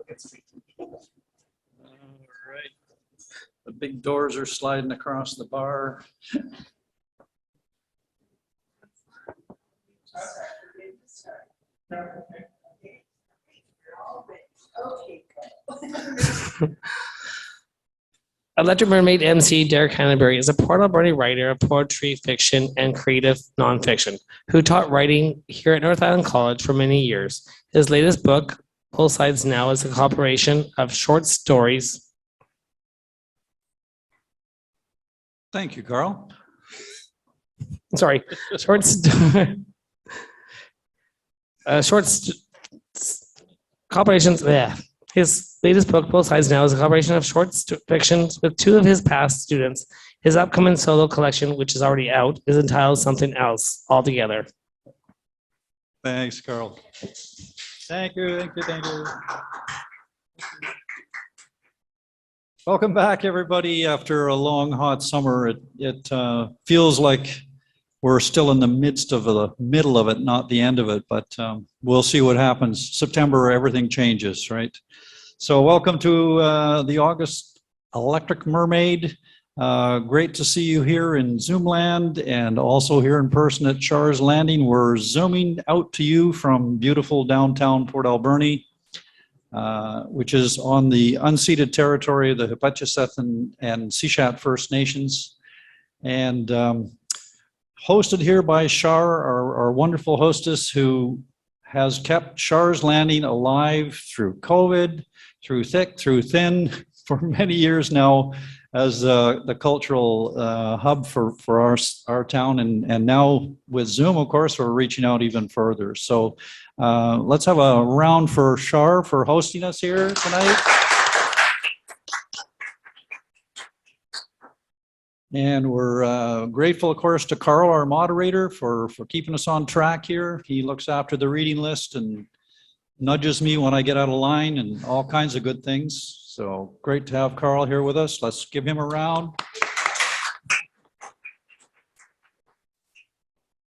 All right. The big doors are sliding across the bar. Electric Mermaid Emcee Derek Hanebury is a Port Alberni writer of poetry, fiction, and creative nonfiction who taught writing here at North Island College for many years. His latest book, Both Sides Now, is a compilation of short stories. Thank you, Karl. Sorry, compilations. Yeah. His latest book, Both Sides Now, is a collaboration of short fictions with two of his past students. His upcoming solo collection, which is already out, is entitled Something Else Altogether. Thanks, Karl. Thank you, thank you, thank you. Welcome back, everybody. After a long, hot summer, it feels like we're still in the midst of the middle of it, not the end of it, but we'll see what happens. September, everything changes, right? So welcome to the August Electric Mermaid. Great to see you here in Zoom land and also here in person at Char's Landing. We're zooming out to you from beautiful downtown Port Alberni, which is on the unceded territory of the Hipetcheseth and Sishat First Nations. And hosted here by Char, our wonderful hostess, who has kept Char's Landing alive through COVID, through thick, through thin, for many years now, as the cultural hub for our town. And now with Zoom, of course, we're reaching out even further. So let's have a round for Char for hosting us here tonight. And we're grateful, of course, to Karl, our moderator, for keeping us on track here. He looks after the reading list and nudges me when I get out of line and all kinds of good things. So great to have Karl here with us. Let's give him a round.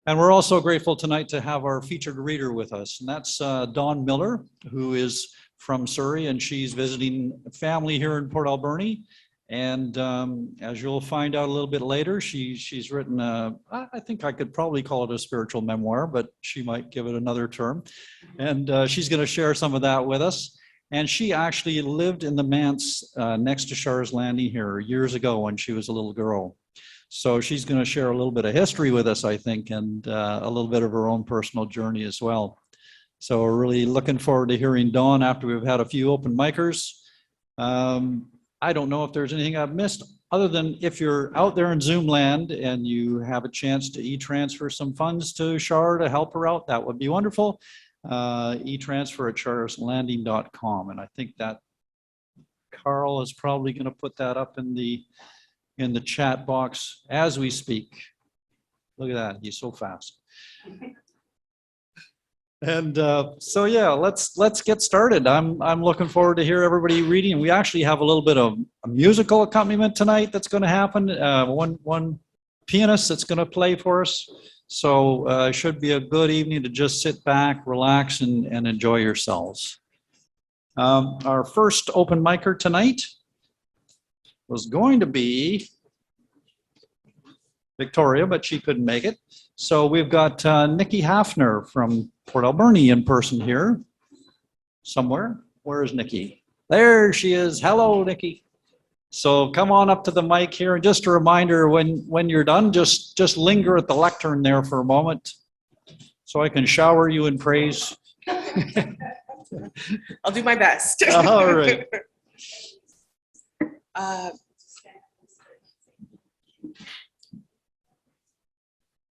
And we're also grateful tonight to have our featured reader with us, and that's Dawn Miller, who is from Surrey, and she's visiting family here in Port Alberni. And as you'll find out a little bit later, she's written, I think I could probably call it a spiritual memoir, but she might give it another term. And she's going to share some of that with us. And she actually lived in the manse next to Char's Landing here years ago when she was a little girl. So she's going to share a little bit of history with us, I think, and a little bit of her own personal journey as well. So we're really looking forward to hearing Dawn after we've had a few open micers. I don't know if there's anything I've missed other than if you're out there in Zoom land and you have a chance to e-transfer some funds to Char to help her out, that would be wonderful. E-transfer at charslanding.com. And I think that Karl is probably going to put that up in the chat box as we speak. Look at that, he's so fast. And so yeah, let's get started. I'm looking forward to hear everybody reading. We actually have a little bit of a musical accompaniment tonight that's going to happen. One pianist that's going to play for us. So it should be a good evening to just sit back, relax, and enjoy yourselves. Our first open micer tonight was going to be Victoria, but she couldn't make it. So we've got Nikki Haffner from Port Alberni in person here somewhere. Where is Nikki? There she is. Hello, Nikki. So come on up to the mic here. And just a reminder, when you're done, just linger at the lectern there for a moment so I can shower you in praise. I'll do my best. All right.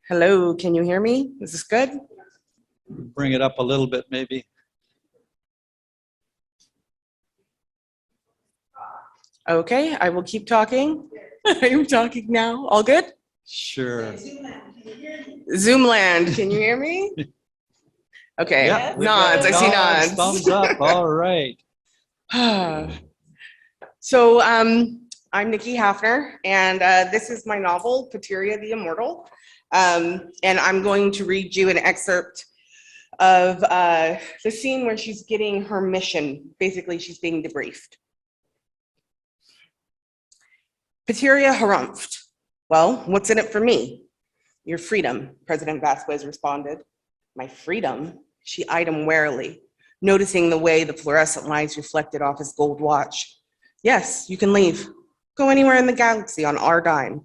Hello, can you hear me? Is this good? Bring it up a little bit, maybe. Okay, I will keep talking. I'm talking now. All good? Sure. Zoomland, can you hear me? Okay, Yeah, nods. I see nods. Thumbs up. All right. So I'm Nikki Haffner, and this is my novel, Pateria the Immortal. And I'm going to read you an excerpt of the scene where she's getting her mission. Basically, she's being debriefed. Peteria harumphed. Well, what's in it for me? Your freedom, President Vasquez responded. My freedom? She eyed him warily, noticing the way the fluorescent lights reflected off his gold watch. Yes, you can leave. Go anywhere in the galaxy on our dime.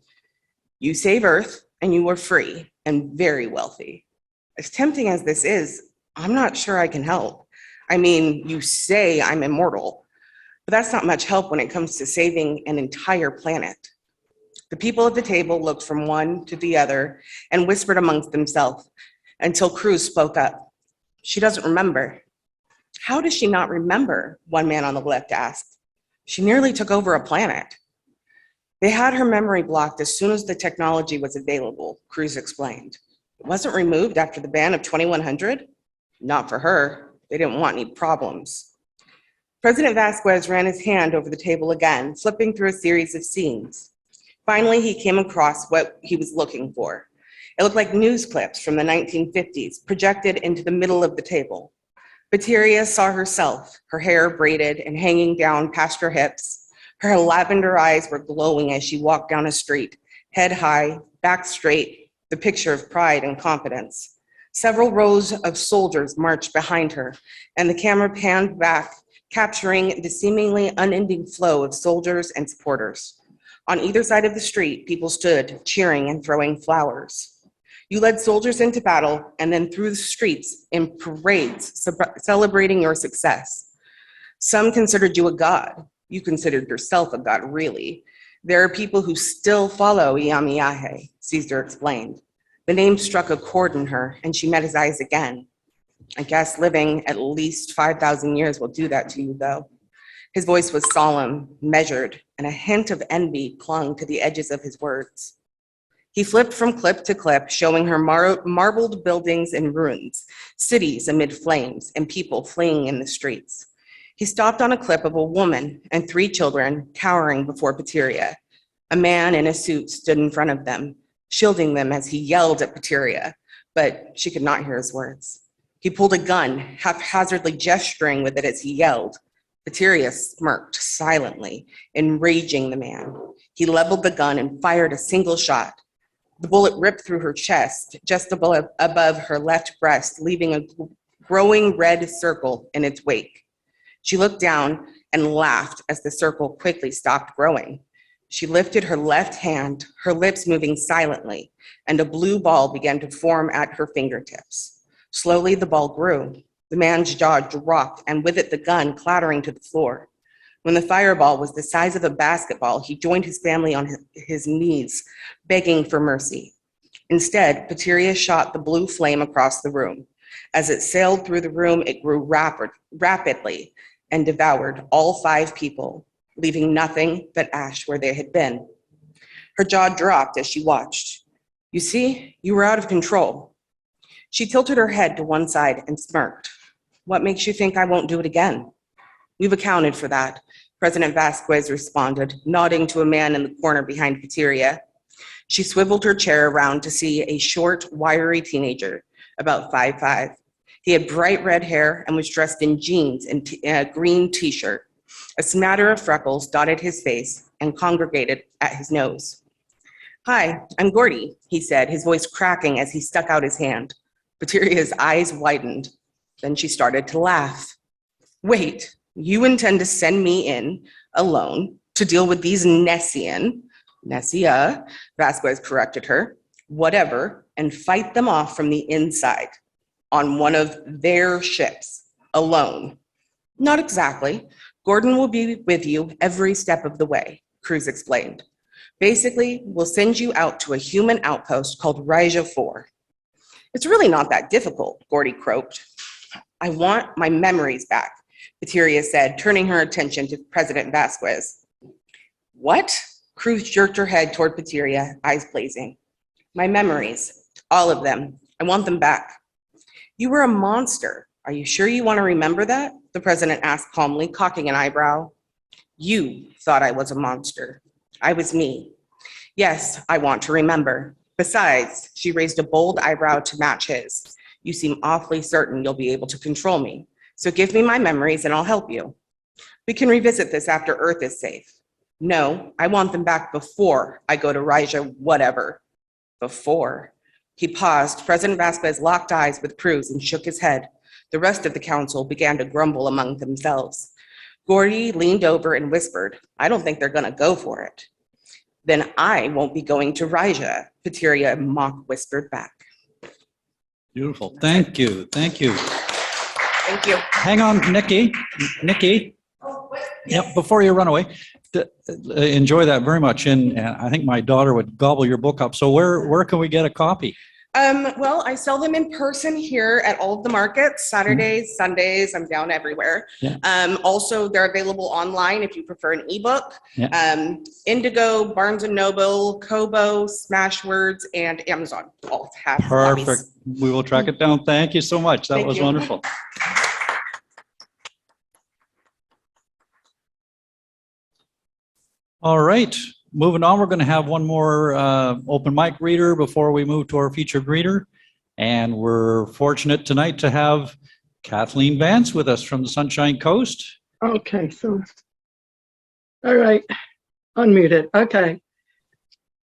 You save Earth, and you are free and very wealthy. As tempting as this is, I'm not sure I can help. I mean, you say I'm immortal, but that's not much help when it comes to saving an entire planet. The people at the table looked from one to the other and whispered amongst themselves until Cruz spoke up. She doesn't remember. How does she not remember? One man on the left asked. She nearly took over a planet. They had her memory blocked as soon as the technology was available, Cruz explained. It wasn't removed after the ban of 2100? Not for her. They didn't want any problems. President Vasquez ran his hand over the table again, flipping through a series of scenes. Finally, he came across what he was looking for. It looked like news clips from the 1950s projected into the middle of the table. Peteria saw herself, her hair braided and hanging down past her hips. Her lavender eyes were glowing as she walked down a street, head high, back straight, the picture of pride and confidence. Several rows of soldiers marched behind her, and the camera panned back, capturing the seemingly unending flow of soldiers and supporters. On either side of the street, people stood, cheering and throwing flowers. You led soldiers into battle and then through the streets in parades, celebrating your success. Some considered you a god. You considered yourself a god, really. There are people who still follow Iamiahe, Caesar explained. The name struck a chord in her, and she met his eyes again. I guess living at least 5,000 years will do that to you, though. His voice was solemn, measured, and a hint of envy clung to the edges of his words. He flipped from clip to clip, showing her marbled buildings in ruins, cities amid flames, and people fleeing in the streets. He stopped on a clip of a woman and 3 children cowering before Peteria. A man in a suit stood in front of them, shielding them as he yelled at Peteria, but she could not hear his words. He pulled a gun, haphazardly gesturing with it as he yelled. Peteria smirked silently, enraging the man. He leveled the gun and fired a single shot. The bullet ripped through her chest, just above her left breast, leaving a growing red circle in its wake. She looked down and laughed as the circle quickly stopped growing. She lifted her left hand, her lips moving silently, and a blue ball began to form at her fingertips. Slowly, the ball grew. The man's jaw dropped, and with it the gun clattering to the floor. When the fireball was the size of a basketball, he joined his family on his knees, begging for mercy. Instead, Peteria shot the blue flame across the room. As it sailed through the room, it grew rapidly and devoured all 5 people, leaving nothing but ash where they had been. Her jaw dropped as she watched. You see, you were out of control. She tilted her head to one side and smirked. What makes you think I won't do it again? We've accounted for that, President Vasquez responded, nodding to a man in the corner behind Peteria. She swiveled her chair around to see a short, wiry teenager, about 5'5". He had bright red hair and was dressed in jeans and a green t-shirt. A smatter of freckles dotted his face and congregated at his nose. Hi, I'm Gordy, he said, his voice cracking as he stuck out his hand. Peteria's eyes widened. Then she started to laugh. Wait, you intend to send me in alone to deal with these Nessia, Vasquez corrected her, whatever, and fight them off from the inside on one of their ships, alone. Not exactly. Gordon will be with you every step of the way, Cruz explained. Basically, we'll send you out to a human outpost called Raja 4. It's really not that difficult, Gordy croaked. I want my memories back, Peteria said, turning her attention to President Vasquez. What? Cruz jerked her head toward Peteria, eyes blazing. My memories, all of them. I want them back. You were a monster. Are you sure you want to remember that? The president asked calmly, cocking an eyebrow. You thought I was a monster. I was me. Yes, I want to remember. Besides, she raised a bold eyebrow to match his. You seem awfully certain you'll be able to control me. So give me my memories and I'll help you. We can revisit this after Earth is safe. No, I want them back before I go to Raja, whatever. Before. He paused. President Vasquez locked eyes with Cruz and shook his head. The rest of the council began to grumble among themselves. Gordy leaned over and whispered, I don't think they're going to go for it. Then I won't be going to Raja, Peteria mock whispered back. Beautiful. Thank you. Thank you. Thank you. Hang on, Nikki. Nikki. Yep, before you run away, enjoy that very much. And I think my daughter would gobble your book up. So where can we get a copy? Well, I sell them in person here at all of the markets, Saturdays, Sundays, I'm down everywhere. Yeah. Also, they're available online if you prefer an ebook. Yeah. Indigo, Barnes & Noble, Kobo, Smashwords, and Amazon all have Perfect. copies. We will track it down. Thank you so much. That Thank was you. wonderful. All right, moving on, we're going to have one more open mic reader before we move to our featured reader. And we're fortunate tonight to have Kathleen Vance with us from the Sunshine Coast. Okay, so, all right, unmuted. Okay.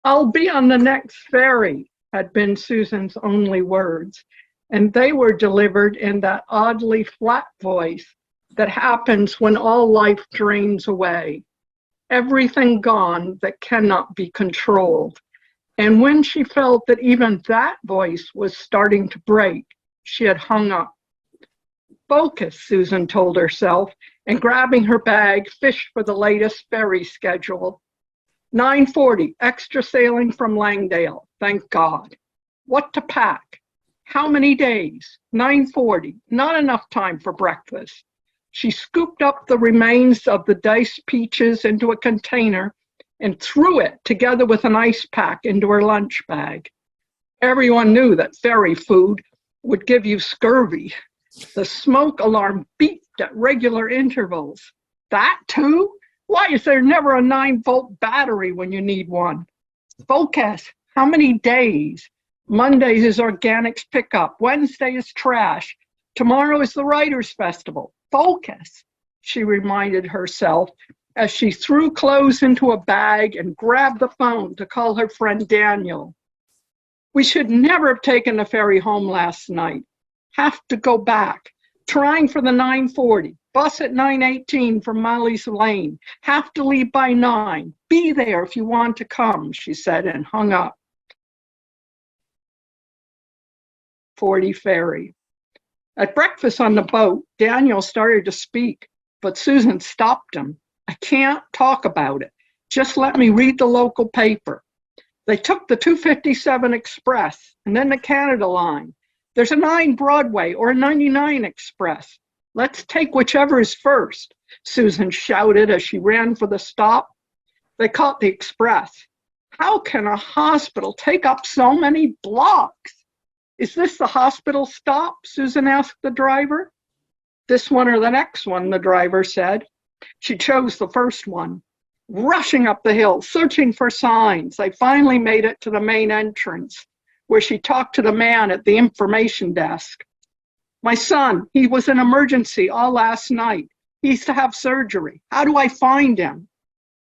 I'll be on the next ferry had been Susan's only words. And they were delivered in that oddly flat voice that happens when all life drains away. Everything gone that cannot be controlled. And when she felt that even that voice was starting to break, she had hung up. Focus, Susan told herself, and grabbing her bag, fished for the latest ferry schedule. 9:40, extra sailing from Langdale, thank God. What to pack? How many days? 9:40, not enough time for breakfast. She scooped up the remains of the diced peaches into a container and threw it together with an ice pack into her lunch bag. Everyone knew that ferry food would give you scurvy. The smoke alarm beeped at regular intervals. That too? Why is there never a 9-volt battery when you need one? Focus. How many days? Monday is organics pickup. Wednesday is trash. Tomorrow is the Writers' Festival. Focus, she reminded herself as she threw clothes into a bag and grabbed the phone to call her friend Daniel. We should never have taken the ferry home last night. Have to go back. Trying for the 9:40. Bus at 9:18 from Molly's Lane. Have to leave by 9. Be there if you want to come, she said and hung up. 40 ferry. At breakfast on the boat, Daniel started to speak, but Susan stopped him. I can't talk about it. Just let me read the local paper. They took the 257 Express and then the Canada line. There's a 9 Broadway or a 99 Express. Let's take whichever is first, Susan shouted as she ran for the stop. They caught the Express. How can a hospital take up so many blocks? Is this the hospital stop? Susan asked the driver. This one or the next one, the driver said. She chose the first one. Rushing up the hill, searching for signs, they finally made it to the main entrance, where she talked to the man at the information desk. My son, he was in emergency all last night. He's to have surgery. How do I find him?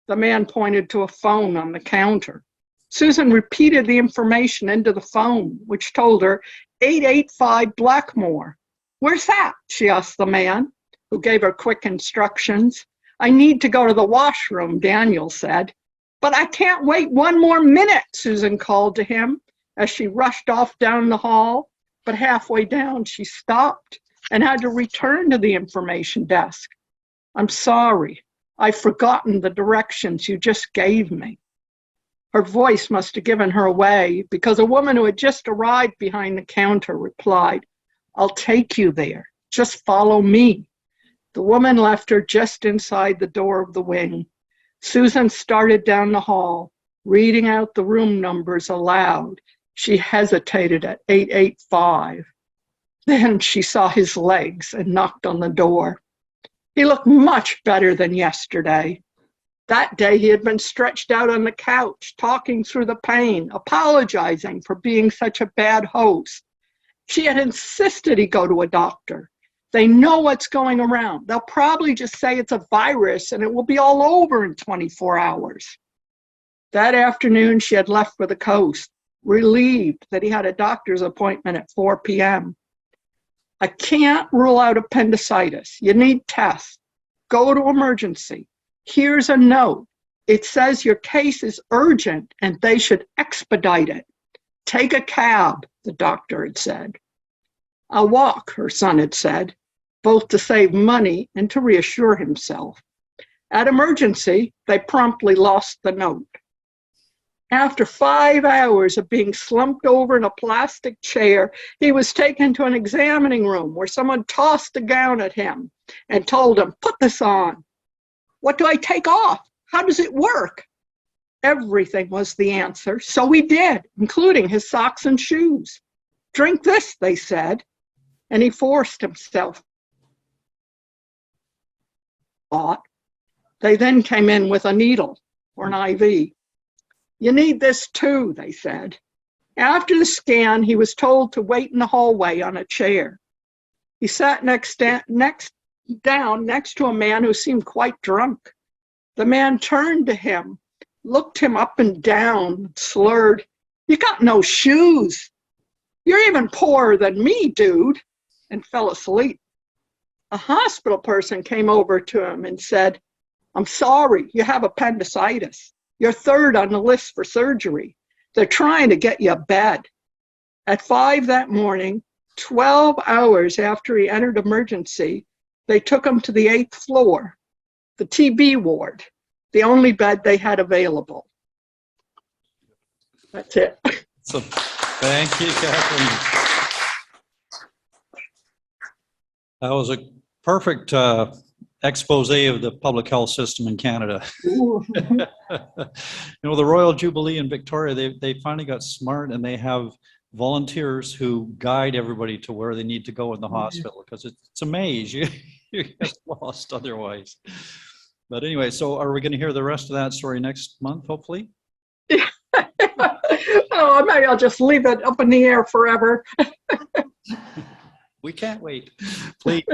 The man pointed to a phone on the counter. Susan repeated the information into the phone, which told her 885 Blackmore. Where's that? She asked the man, who gave her quick instructions. I need to go to the washroom, Daniel said. But I can't wait 1 more minute, Susan called to him as she rushed off down the hall. But halfway down, she stopped and had to return to the information desk. I'm sorry, I've forgotten the directions you just gave me. Her voice must have given her away because a woman who had just arrived behind the counter replied, I'll take you there. Just follow me. The woman left her just inside the door of the wing. Susan started down the hall, reading out the room numbers aloud. She hesitated at 885. Then she saw his legs and knocked on the door. He looked much better than yesterday. That day he had been stretched out on the couch, talking through the pain, apologizing for being such a bad host. She had insisted he go to a doctor. They know what's going around. They'll probably just say it's a virus and it will be all over in 24 hours. That afternoon, she had left for the coast, relieved that he had a doctor's appointment at 4 p.m. I can't rule out appendicitis. You need tests. Go to emergency. Here's a note. It says your case is urgent and they should expedite it. Take a cab, the doctor had said. I'll walk, her son had said, both to save money and to reassure himself. At emergency, they promptly lost the note. After 5 hours of being slumped over in a plastic chair, he was taken to an examining room where someone tossed a gown at him and told him, put this on. What do I take off? How does it work? Everything was the answer, so he did, including his socks and shoes. Drink this, they said, and he forced himself. They then came in with a needle or an IV. You need this too, they said. After the scan, he was told to wait in the hallway on a chair. He sat down next to a man who seemed quite drunk. The man turned to him, looked him up and down, slurred, "You got no shoes. You're even poorer than me, dude," and fell asleep. A hospital person came over to him and said, "I'm sorry, you have appendicitis. You're third on the list for surgery. They're trying to get you a bed." At 5 that morning, 12 hours after he entered emergency, they took him to the 8th floor, the TB ward, the only bed they had available. That's it. So, thank you, Kathleen. That was a perfect expose of the public health system in Canada. You know, the Royal Jubilee in Victoria, they finally got smart and they have volunteers who guide everybody to where they need to go in the hospital, because it's a maze. You get lost otherwise. But anyway, so are we going to hear the rest of that story next month, hopefully? Oh, maybe I'll just leave it up in the air forever. We can't wait. Please.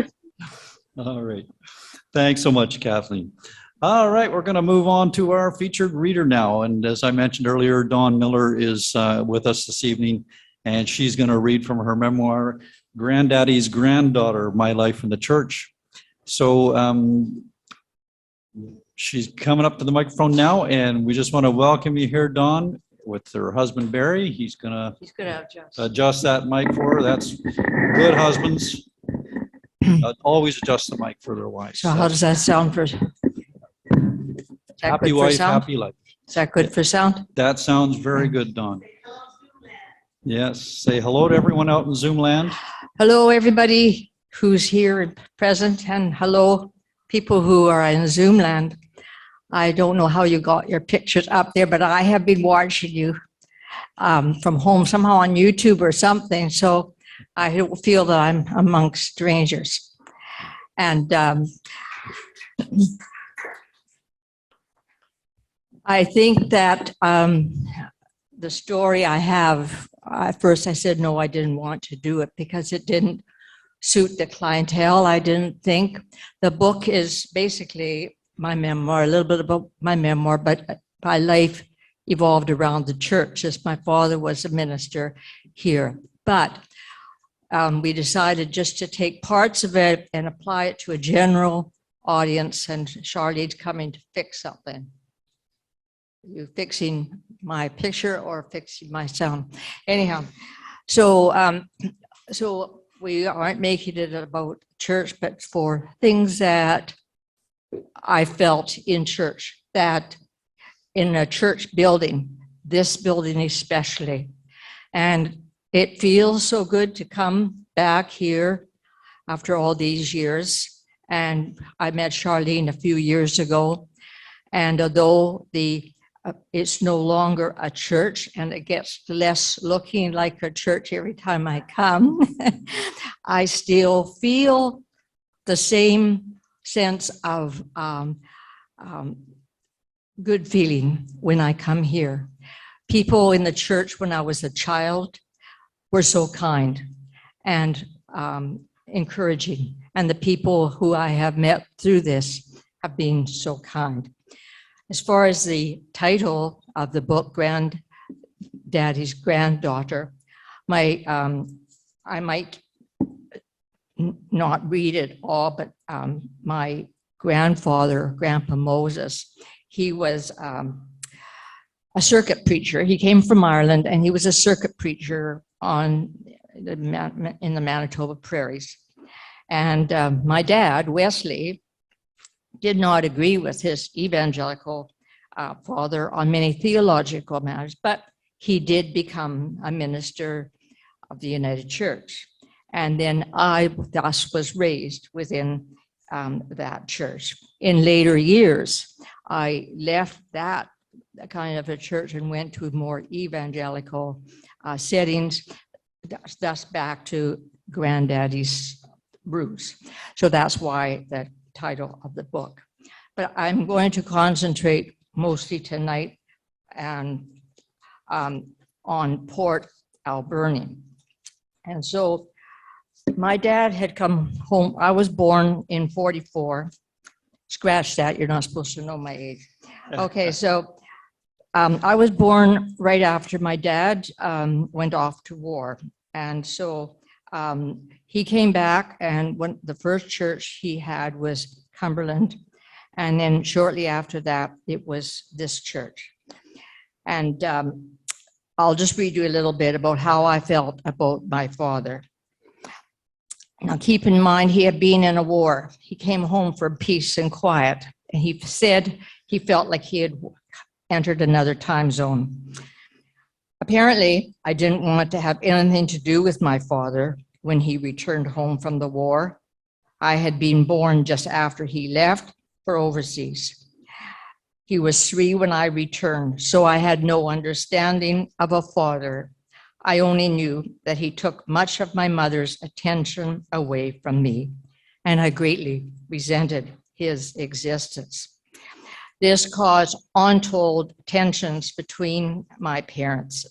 All right. Thanks so much, Kathleen. All right, we're going to move on to our featured reader now. And as I mentioned earlier, Dawn Miller is with us this evening, and she's going to read from her memoir, Granddaddy's Granddaughter, My Life in the Church. So she's coming up to the microphone now, and we just want to welcome you here, Dawn, with her husband, Barry. He's going to adjust that mic for her. That's good husbands. Always adjust the mic for their wives. So how does that sound for? Happy wife, happy life. Is that good for sound? That sounds very good, Dawn. Yes. Say hello to everyone out in Zoom land. Hello, everybody who's here and present, and hello, people who are in Zoom land. I don't know how you got your pictures up there, but I have been watching you from home, somehow on YouTube or something. So I don't feel that I'm amongst strangers. And I think that the story I have, at first I said, no, I didn't want to do it because it didn't suit the clientele. I didn't think. The book is basically my memoir, a little bit about my memoir, but my life evolved around the church as my father was a minister here. But we decided just to take parts of it and apply it to a general audience, and Charlene's coming to fix something. Are you fixing my picture or fixing my sound? Anyhow, so we aren't making it about church, but for things that I felt in church, that in a church building, this building especially, and it feels so good to come back here after all these years. And I met Charlene a few years ago, and although it's no longer a church and it gets less looking like a church every time I come, I still feel the same sense of good feeling when I come here. People in the church when I was a child were so kind, and encouraging. And the people who I have met through this have been so kind. As far as the title of the book, Granddaddy's Granddaughter, I might not read it all, but my grandfather, Grandpa Moses, he was a circuit preacher. He came from Ireland, and he was a circuit preacher in the Manitoba prairies. And my dad, Wesley, did not agree with his evangelical father on many theological matters, but he did become a minister of the United Church. And then I thus was raised within that church. In later years, I left that kind of a church and went to more evangelical settings, thus back to Granddaddy's roots. So that's why the title of the book. But I'm going to concentrate mostly tonight and on Port Alberni. And so my dad had come home. I was born in 44. Scratch that, you're not supposed to know my age. Okay, so I was born right after my dad went off to war. And so he came back, and the first church he had was Cumberland. And then shortly after that, it was this church. And I'll just read you a little bit about how I felt about my father. Now, keep in mind, he had been in a war. He came home for peace and quiet. And he said he felt like he had entered another time zone. Apparently, I didn't want to have anything to do with my father when he returned home from the war. I had been born just after he left for overseas. He was 3 when I returned, so I had no understanding of a father. I only knew that he took much of my mother's attention away from me, and I greatly resented his existence. This caused untold tensions between my parents.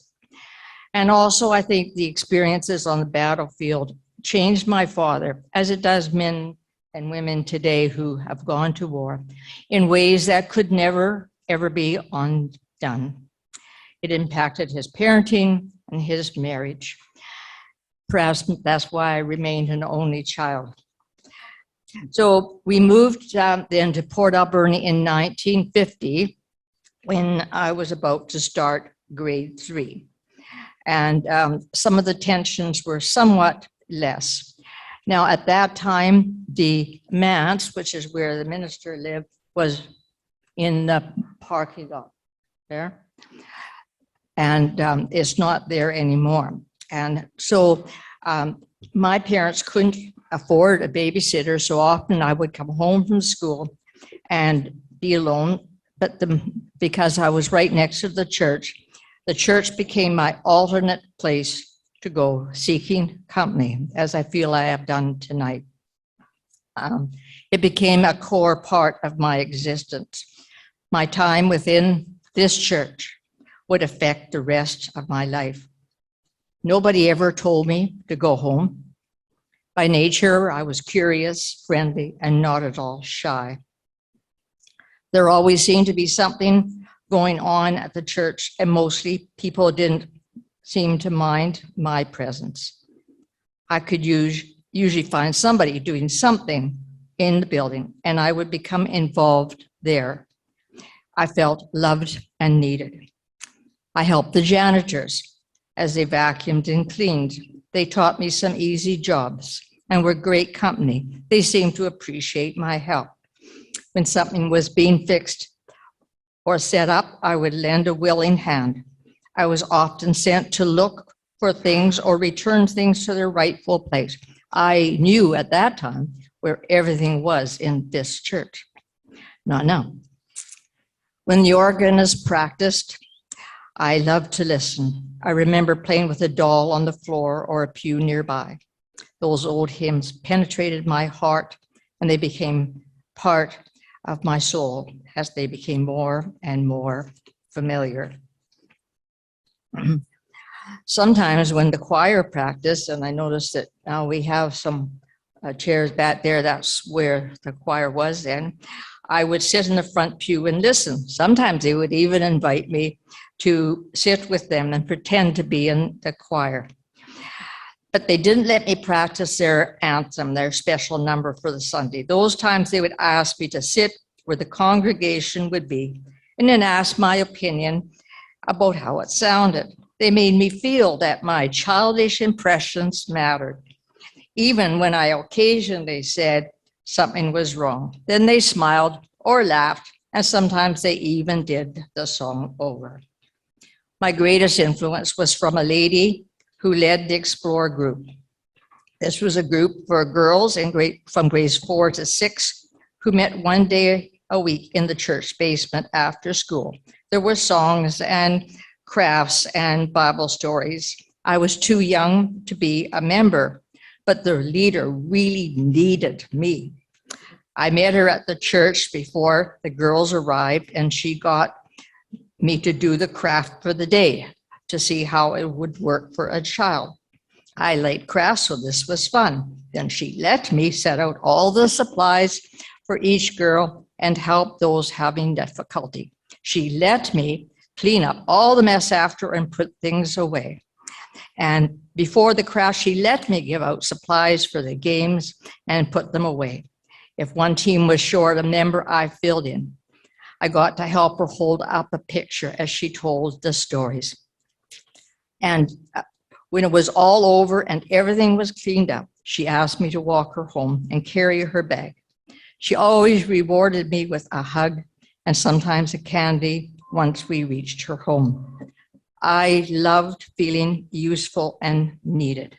And also, I think the experiences on the battlefield changed my father, as it does men and women today who have gone to war, in ways that could never, ever be undone. It impacted his parenting and his marriage. Perhaps that's why I remained an only child. So we moved then to Port Alberni in 1950 when I was about to start grade 3. And some of the tensions were somewhat less. Now, at that time, the manse, which is where the minister lived, was in the parking lot there. And it's not there anymore. And so my parents couldn't afford a babysitter, so often I would come home from school and be alone. But because I was right next to the church became my alternate place to go seeking company, as I feel I have done tonight. It became a core part of my existence. My time within this church would affect the rest of my life. Nobody ever told me to go home. By nature, I was curious, friendly, and not at all shy. There always seemed to be something going on at the church, and mostly people didn't seem to mind my presence. I could usually find somebody doing something in the building, and I would become involved there. I felt loved and needed. I helped the janitors as they vacuumed and cleaned. They taught me some easy jobs and were great company. They seemed to appreciate my help. When something was being fixed or set up, I would lend a willing hand. I was often sent to look for things or return things to their rightful place. I knew at that time where everything was in this church. Not now. When the organist practiced, I loved to listen. I remember playing with a doll on the floor or a pew nearby. Those old hymns penetrated my heart, and they became part of my soul as they became more and more familiar. Sometimes when the choir practiced, and I noticed that now we have some chairs back there, that's where the choir was then, I would sit in the front pew and listen. Sometimes they would even invite me to sit with them and pretend to be in the choir. But they didn't let me practice their anthem, their special number for the Sunday. Those times they would ask me to sit where the congregation would be and then ask my opinion about how it sounded. They made me feel that my childish impressions mattered, even when I occasionally said something was wrong. Then they smiled or laughed, and sometimes they even did the song over. My greatest influence was from a lady who led the Explore group. This was a group for girls from grades 4 to 6 who met one day a week in the church basement after school. There were songs and crafts and Bible stories. I was too young to be a member, but the leader really needed me. I met her at the church before the girls arrived, and she got me to do the craft for the day to see how it would work for a child. I liked crafts, so this was fun. Then she let me set out all the supplies for each girl and help those having difficulty. She let me clean up all the mess after and put things away. And before the craft, she let me give out supplies for the games and put them away. If one team was short a member, I filled in. I got to help her hold up a picture as she told the stories. And when it was all over and everything was cleaned up, she asked me to walk her home and carry her bag. She always rewarded me with a hug and sometimes a candy once we reached her home. I loved feeling useful and needed.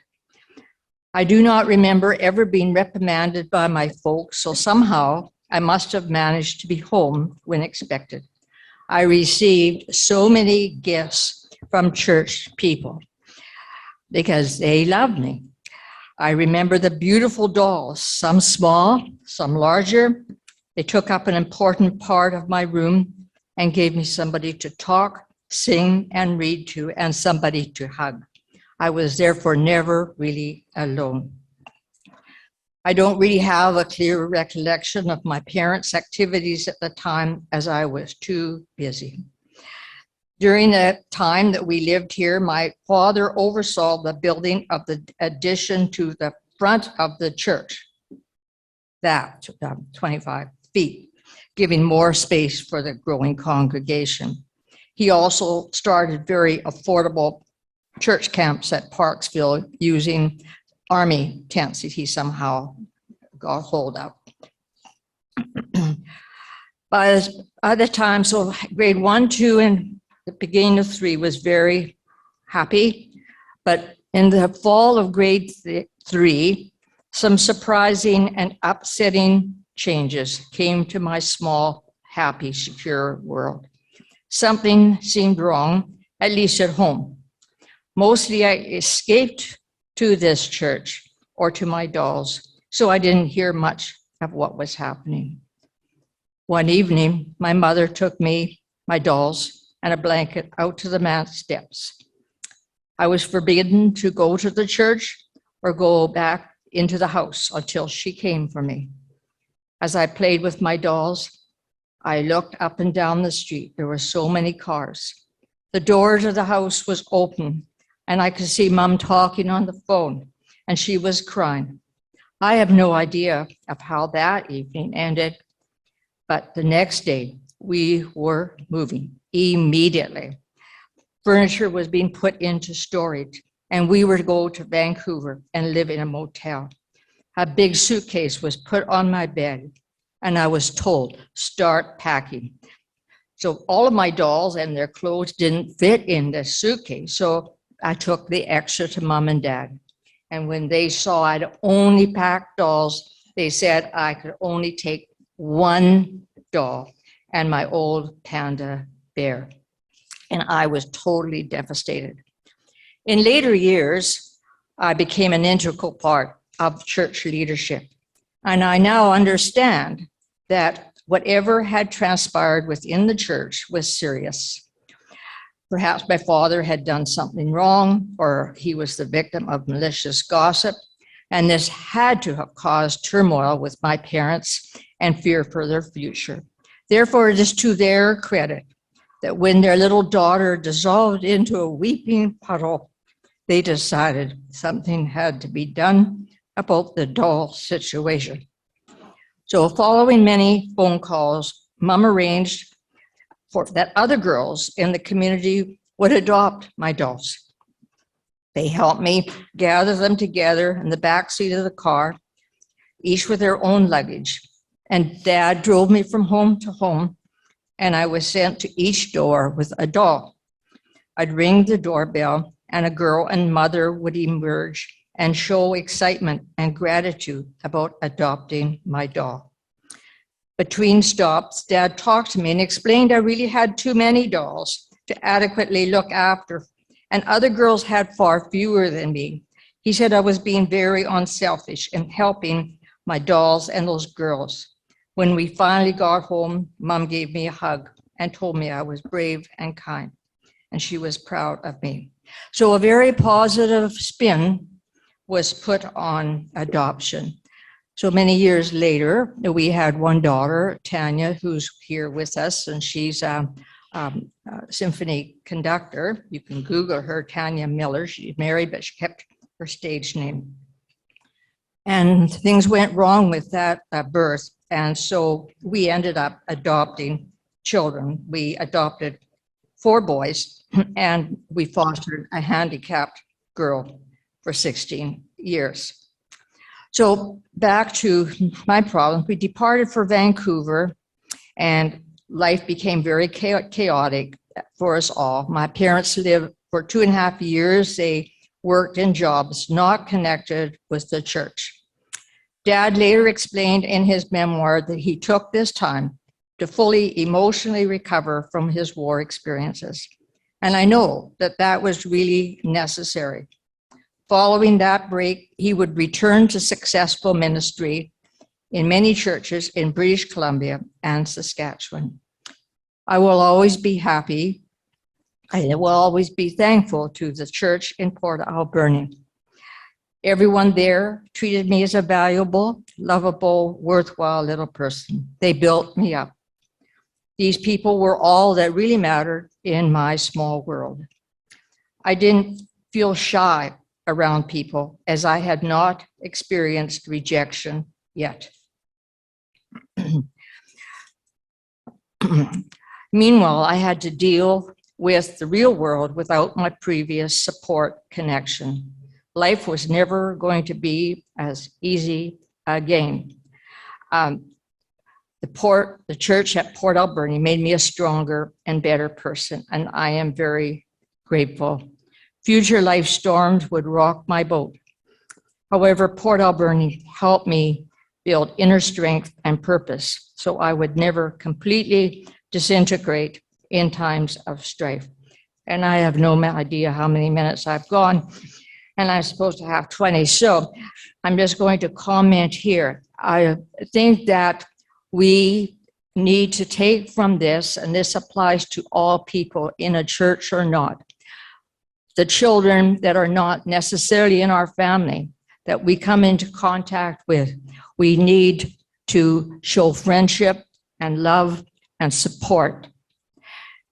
I do not remember ever being reprimanded by my folks, so somehow I must have managed to be home when expected. I received so many gifts from church people because they loved me. I remember the beautiful dolls, some small, some larger. They took up an important part of my room and gave me somebody to talk, sing, and read to, and somebody to hug. I was therefore never really alone. I don't really have a clear recollection of my parents' activities at the time, as I was too busy. During the time that we lived here, my father oversaw the building of the addition to the front of the church, that 25 feet, giving more space for the growing congregation. He also started very affordable church camps at Parksville using army tents that he somehow got hold of. By the time, so grade 1, 2, and the beginning of 3 was very happy, but in the fall of grade 3, some surprising and upsetting changes came to my small, happy, secure world. Something seemed wrong, at least at home. Mostly I escaped to this church or to my dolls, so I didn't hear much of what was happening. One evening, my mother took me, my dolls, and a blanket out to the mat steps. I was forbidden to go to the church or go back into the house until she came for me. As I played with my dolls, I looked up and down the street. There were so many cars. The door to the house was open, and I could see Mom talking on the phone, and she was crying. I have no idea of how that evening ended, but the next day we were moving immediately. Furniture was being put into storage, and we were to go to Vancouver and live in a motel. A big suitcase was put on my bed, and I was told, start packing. So all of my dolls and their clothes didn't fit in the suitcase, so I took the extra to Mom and Dad. And when they saw I'd only packed dolls, they said I could only take one doll and my old panda bear. And I was totally devastated. In later years, I became an integral part of church leadership. And I now understand that whatever had transpired within the church was serious. Perhaps my father had done something wrong, or he was the victim of malicious gossip, and this had to have caused turmoil with my parents and fear for their future. Therefore, it is to their credit that when their little daughter dissolved into a weeping puddle, they decided something had to be done about the doll situation. So following many phone calls, Mom arranged for that other girls in the community would adopt my dolls. They helped me gather them together in the back seat of the car, each with their own luggage. And Dad drove me from home to home, and I was sent to each door with a doll. I'd ring the doorbell, and a girl and mother would emerge and show excitement and gratitude about adopting my doll. Between stops, Dad talked to me and explained I really had too many dolls to adequately look after, and other girls had far fewer than me. He said I was being very unselfish in helping my dolls and those girls. When we finally got home, Mom gave me a hug and told me I was brave and kind, and she was proud of me. So a very positive spin was put on adoption. So many years later, we had one daughter, Tanya, who's here with us, and she's a symphony conductor. You can Google her, Tanya Miller. She's married, but she kept her stage name. And things went wrong with that birth. And so we ended up adopting children. We adopted 4 boys, and we fostered a handicapped girl for 16 years. So back to my problem, we departed for Vancouver, and life became very chaotic for us all. My parents lived for 2.5 years. They worked in jobs not connected with the church. Dad later explained in his memoir that he took this time to fully emotionally recover from his war experiences. And I know that that was really necessary. Following that break, he would return to successful ministry in many churches in British Columbia and Saskatchewan. I will always be happy. I will always be thankful to the church in Port Alberni. Everyone there treated me as a valuable, lovable, worthwhile little person. They built me up. These people were all that really mattered in my small world. I didn't feel shy around people as I had not experienced rejection yet. Meanwhile, I had to deal with the real world without my previous support connection. Life was never going to be as easy again. The church at Port Alberni made me a stronger and better person, and I am very grateful. Future life storms would rock my boat. However, Port Alberni helped me build inner strength and purpose, so I would never completely disintegrate in times of strife. And I have no idea how many minutes I've gone, and I'm supposed to have 20. So I'm just going to comment here. I think that we need to take from this, and this applies to all people in a church or not, the children that are not necessarily in our family, that we come into contact with. We need to show friendship and love and support.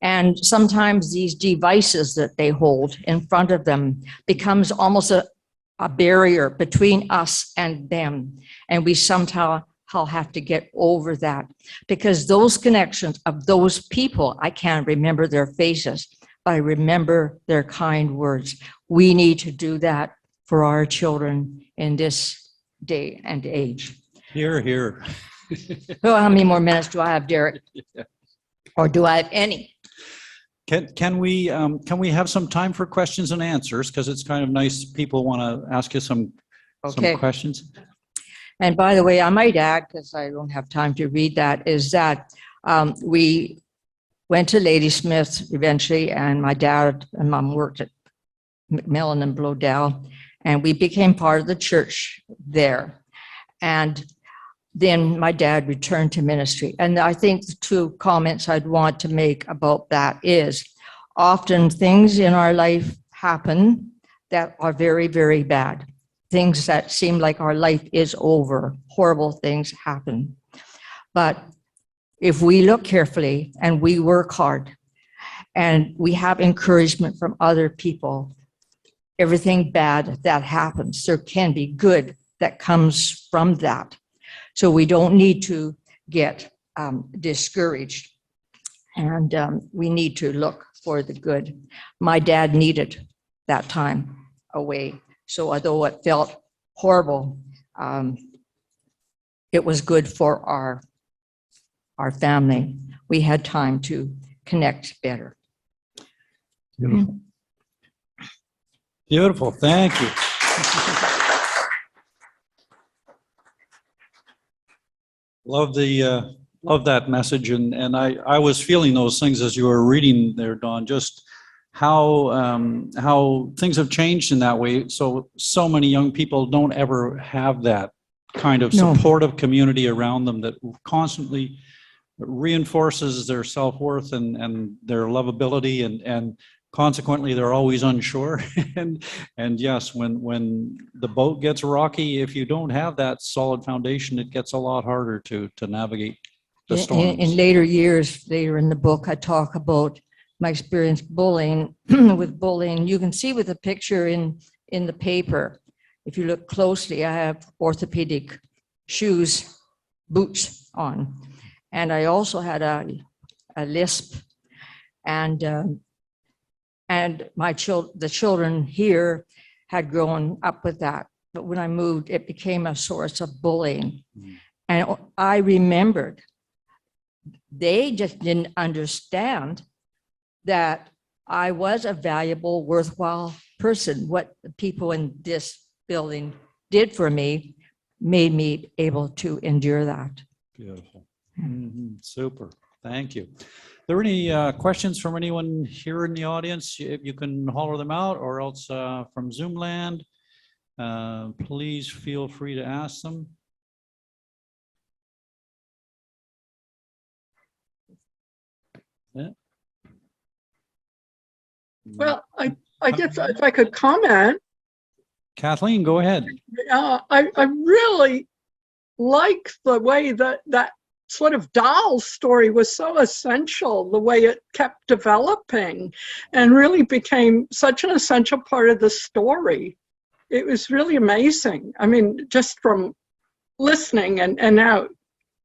And sometimes these devices that they hold in front of them becomes almost a barrier between us and them. And we somehow have to get over that, because those connections of those people, I can't remember their faces, but I remember their kind words. We need to do that for our children in this day and age. Here, here. So how many more minutes do I have, Derek? Or do I have any? Can we have some time for questions and answers? Because it's kind of nice. People want to ask you some questions. And by the way, I might add, because I don't have time to read that, is that we went to Ladysmith eventually, and my dad and mom worked at McMillan and Blodell, and we became part of the church there. And then my dad returned to ministry. And I think the 2 comments I'd want to make about that is, Often things in our life happen that are very, very bad. Things that seem like our life is over. Horrible things happen. But if we look carefully and we work hard and we have encouragement from other people, everything bad that happens, there can be good that comes from that. So we don't need to get discouraged, and we need to look for the good. My dad needed that time away. So although it felt horrible, it was good for our family. We had time to connect better. Beautiful. Beautiful. Thank you. Love that message, and I was feeling those things as you were reading there, Dawn. Just how things have changed in that way. So many young people don't ever have that kind of No. supportive community around them that constantly reinforces their self-worth and their lovability, and consequently they're always unsure. and yes, when the boat gets rocky, if you don't have that solid foundation, it gets a lot harder to navigate the storms. In later years, later in the book, I talk about my experience bullying. With bullying, you can see with the picture in the paper, if you look closely, I have orthopedic shoes, boots on. And I also had a lisp, and the children here had grown up with that. But when I moved, it became a source of bullying. And I remembered they just didn't understand that I was a valuable, worthwhile person. What the people in this building did for me made me able to endure that. Beautiful. Super. Thank you. Are there any questions from anyone here in the audience? You can holler them out, or else from Zoom land. Please feel free to ask them. Yeah. Well, I guess if I could comment, Kathleen, go ahead. I really like the way that sort of doll story was so essential, the way it kept developing and really became such an essential part of the story. It was really amazing. I mean, just from listening and now,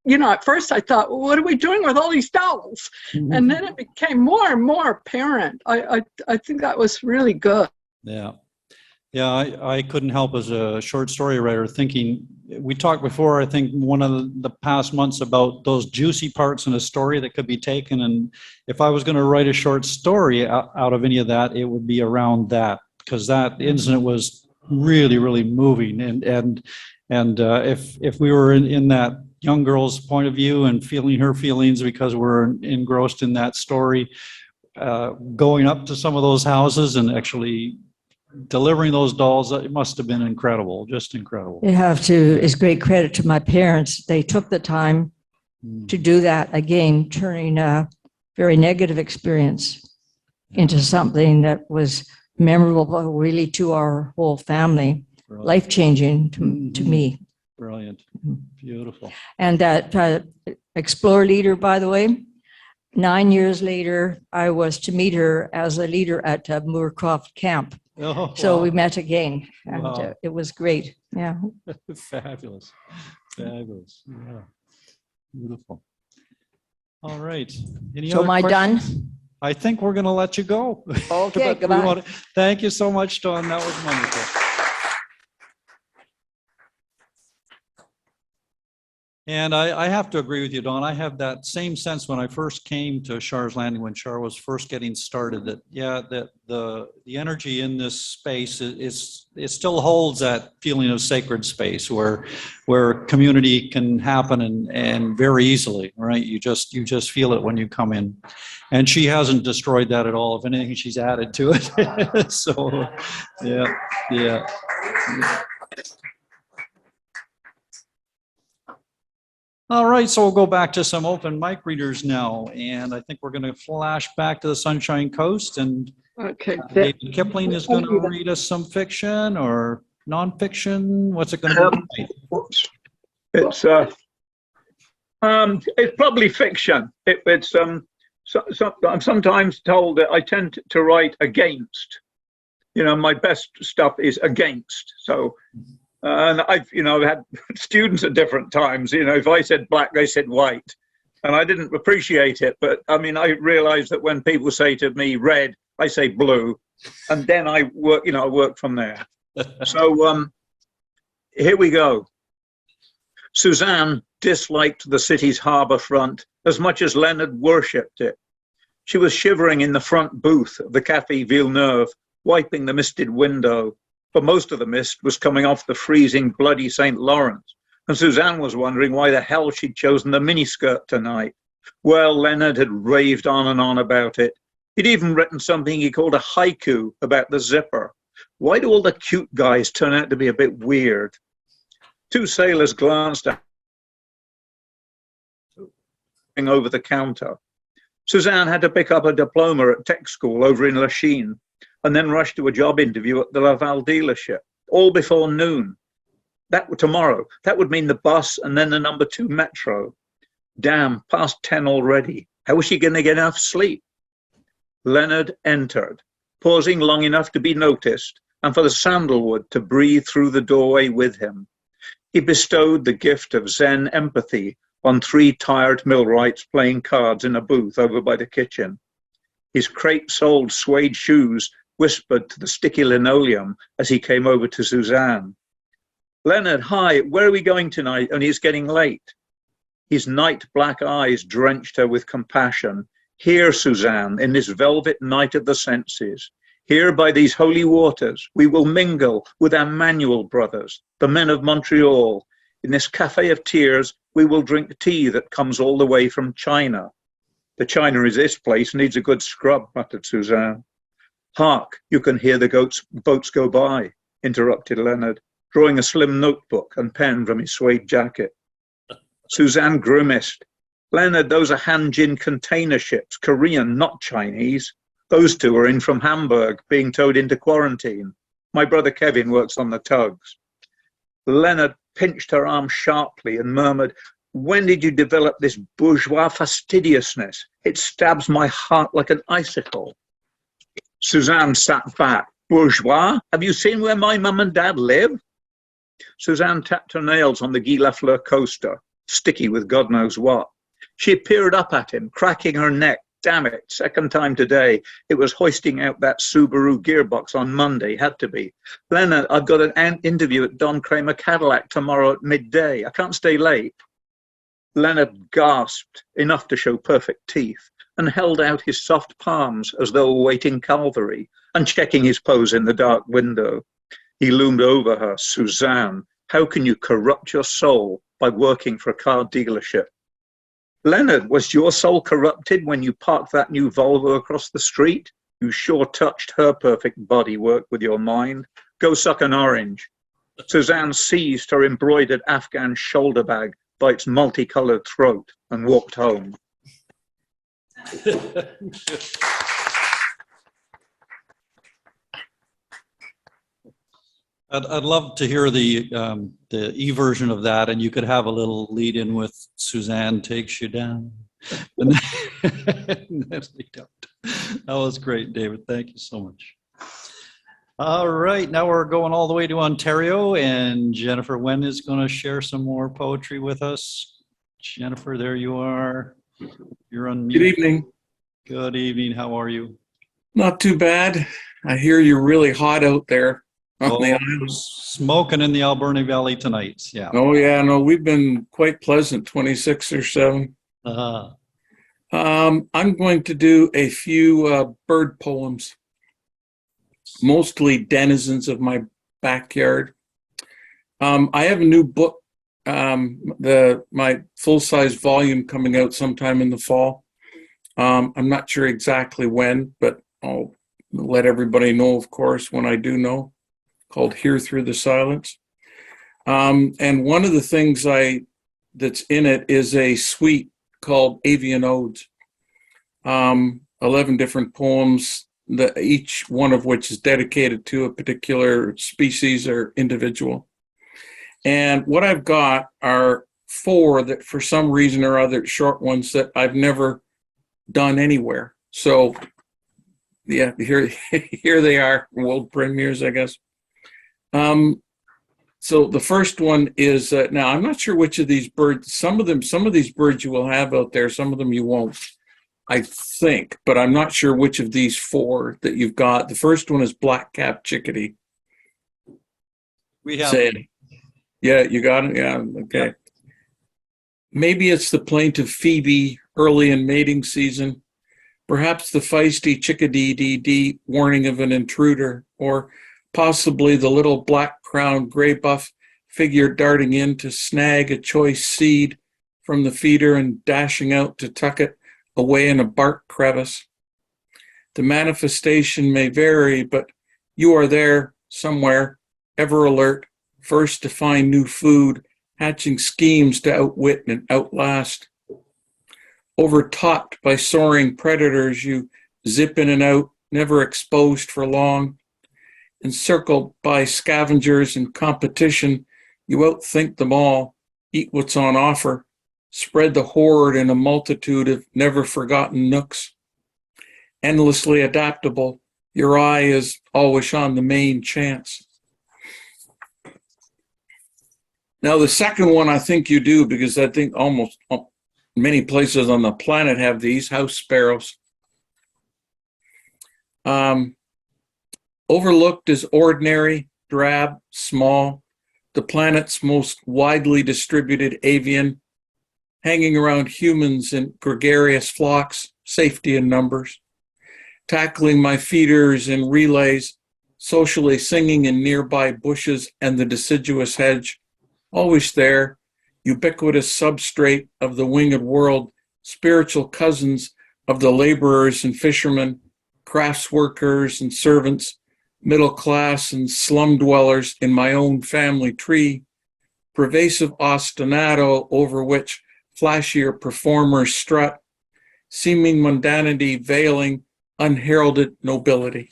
you know, at first I thought, well, what are we doing with all these dolls? And then it became more and more apparent. I think that was really good. Yeah. Yeah, I couldn't help as a short story writer thinking, we talked before, I think one of the past months, about those juicy parts in a story that could be taken. And if I was going to write a short story out of any of that, it would be around that, because that incident was really, really moving. And if we were in that young girl's point of view and feeling her feelings because we're engrossed in that story, going up to some of those houses and actually delivering those dolls, it must have been incredible, just incredible. You have to, it's great credit to my parents. They took the time to do that, again, turning a very negative experience into something that was memorable, really, to our whole family, life-changing to me. Brilliant. Beautiful. And that Explorer leader, by the way, 9 years later, I was to meet her as a leader at Moorcroft Camp. Oh, So wow. we met again, and Wow. it was great. Yeah. Fabulous. Fabulous. Yeah. Beautiful. All right. Any So other am I done? questions? I think we're going to let you go. Okay, But we goodbye. thank you so much, Dawn. That was wonderful. And I have to agree with you, Dawn. I have that same sense when I first came to Char's Landing, when Char was first getting started, that, yeah, that the energy in this space it still holds that feeling of sacred space where community can happen and very easily, right? You just feel it when you come in. And she hasn't destroyed that at all. If anything, she's added to it. So, yeah. All right, so we'll go back to some open mic readers now. And I think we're going to flash back to the Sunshine Coast, and Okay. David Kippling is going to read us some fiction or nonfiction. What's it going to be tonight? Whoops. It's probably fiction. I'm sometimes told that I tend to write against. My best stuff is against. So, and I've had students at different times. If I said black, they said white, and I didn't appreciate it. But I realized that when people say to me red, I say blue, and then I work from there. So here we go. Suzanne disliked the city's harbour front as much as Leonard worshipped it. She was shivering in the front booth of the Café Villeneuve, wiping the misted window, for most of the mist was coming off the freezing, bloody St. Lawrence, and Suzanne was wondering why the hell she'd chosen the miniskirt tonight. Well, Leonard had raved on and on about it. He'd even written something he called a haiku about the zipper. Why do all the cute guys turn out to be a bit weird? Two sailors glanced at him over the counter. Suzanne had to pick up a diploma at tech school over in Lachine and then rush to a job interview at the Laval dealership, all before noon. Tomorrow. That would mean the bus and then the number 2 metro. Damn, past 10 already. How was she going to get enough sleep? Leonard entered, pausing long enough to be noticed and for the sandalwood to breathe through the doorway with him. He bestowed the gift of Zen empathy on 3 tired millwrights playing cards in a booth over by the kitchen. His crepe-soled suede shoes whispered to the sticky linoleum as he came over to Suzanne. Leonard, hi, where are we going tonight? Only it's getting late. His night black eyes drenched her with compassion. Here, Suzanne, in this velvet night of the senses, here by these holy waters, we will mingle with our Manuel brothers, the men of Montreal. In this cafe of tears, we will drink tea that comes all the way from China. The China is this place, needs a good scrub, muttered Suzanne. Hark, you can hear the boats go by, interrupted Leonard, drawing a slim notebook and pen from his suede jacket. Suzanne grimaced. Leonard, those are Hanjin container ships, Korean, not Chinese. Those 2 are in from Hamburg, being towed into quarantine. My brother Kevin works on the tugs. Leonard pinched her arm sharply and murmured, when did you develop this bourgeois fastidiousness? It stabs my heart like an icicle. Suzanne sat back. Bourgeois? Have you seen where my mum and dad live? Suzanne tapped her nails on the Guy Lafleur coaster, sticky with God knows what. She peered up at him, cracking her neck. Damn it, second time today. It was hoisting out that Subaru gearbox on Monday, had to be. Leonard, I've got an interview at Don Kramer Cadillac tomorrow at midday. I can't stay late. Leonard gasped, enough to show perfect teeth, and held out his soft palms as though awaiting Calvary, and checking his pose in the dark window. He loomed over her. Suzanne, how can you corrupt your soul by working for a car dealership? Leonard, was your soul corrupted when you parked that new Volvo across the street? You sure touched her perfect bodywork with your mind. Go suck an orange. Suzanne seized her embroidered Afghan shoulder bag by its multicolored throat and walked home. I'd love to hear the E version of that, and you could have a little lead in with Suzanne takes you down. And then we don't. That was great, David. Thank you so much. All right, now we're going all the way to Ontario, and Jennifer Wenn is going to share some more poetry with us. Jennifer, there you are. You're on mute. Good evening. Good evening. How are you? Not too bad. I hear you're really hot out there on the island. Smoking in the Alberni Valley tonight. Yeah. Oh yeah, no, we've been quite pleasant, 26 or 7. Uh-huh. I'm going to do a few bird poems, mostly denizens of my backyard. I have a new book, my full-size volume coming out sometime in the fall. I'm not sure exactly when, but I'll let everybody know, of course, when I do know, called Hear Through the Silence. And one of the things I that's in it is a suite called Avian Odes. 11 different poems, each one of which is dedicated to a particular species or individual. And what I've got are 4 that for some reason or other, short ones that I've never done anywhere. So yeah, here they are, world premieres, I guess. So the first one is, now I'm not sure which of these birds, some of these birds you will have out there, some of them you won't, I think, but I'm not sure which of these 4 that you've got. The first one is black-capped chickadee. We have. Say it. Yeah, you got it? Yeah, okay. Maybe it's the plaintive Phoebe early in mating season, perhaps the feisty chickadee warning of an intruder, or possibly the little black-crowned gray buff figure darting in to snag a choice seed from the feeder and dashing out to tuck it away in a bark crevice. The manifestation may vary, but you are there somewhere, ever alert, first to find new food, hatching schemes to outwit and outlast. Overtopped by soaring predators, you zip in and out, never exposed for long. Encircled by scavengers and competition, you outthink them all, eat what's on offer, spread the horde in a multitude of never forgotten nooks. Endlessly adaptable, your eye is always on the main chance. Now, the second one I think you do, because I think almost many places on the planet have these, house sparrows. Overlooked as ordinary, drab, small, the planet's most widely distributed avian, hanging around humans in gregarious flocks, safety in numbers, tackling my feeders in relays, socially singing in nearby bushes and the deciduous hedge, always there, ubiquitous substrate of the winged world, spiritual cousins of the laborers and fishermen, crafts workers and servants, middle class and slum dwellers in my own family tree, pervasive ostinato over which flashier performers strut, seeming mundanity veiling unheralded nobility.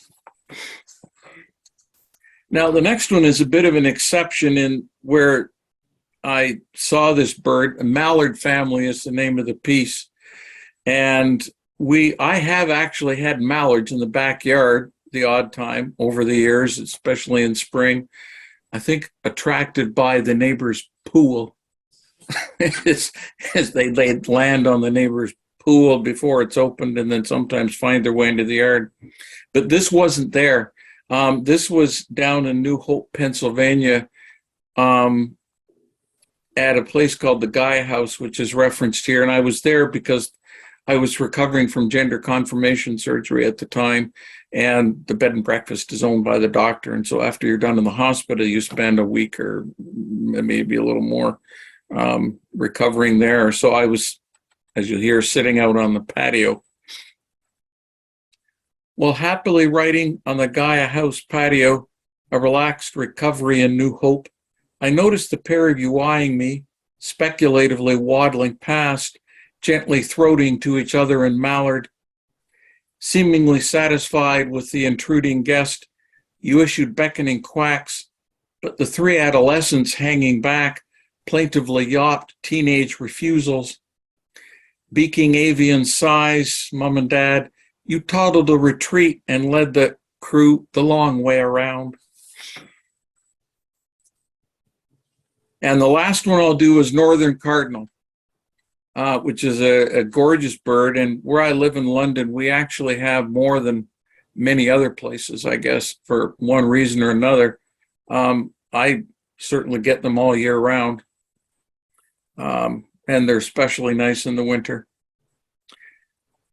Now, the next one is a bit of an exception in where I saw this bird. A mallard family is the name of the piece. And I have actually had mallards in the backyard the odd time over the years, especially in spring. I think attracted by the neighbor's pool. as they land on the neighbor's pool before it's opened and then sometimes find their way into the yard. But this wasn't there. This was down in New Hope, Pennsylvania, at a place called the Gaia House, which is referenced here. And I was there because I was recovering from gender confirmation surgery at the time, and the bed and breakfast is owned by the doctor. And so after you're done in the hospital, you spend a week or maybe a little more recovering there. So I was, as you hear, sitting out on the patio. While happily writing on the Gaia House patio, a relaxed recovery in New Hope, I noticed the pair of you eyeing me, speculatively waddling past, gently throating to each other in mallard. Seemingly satisfied with the intruding guest, you issued beckoning quacks, but the 3 adolescents hanging back plaintively yapped teenage refusals. Beaking avian sighs, Mom and Dad, you toddled a retreat and led the crew the long way around. And the last one I'll do is Northern Cardinal, which is a gorgeous bird. And where I live in London, we actually have more than many other places, I guess, for one reason or another. I certainly get them all year round. And they're especially nice in the winter.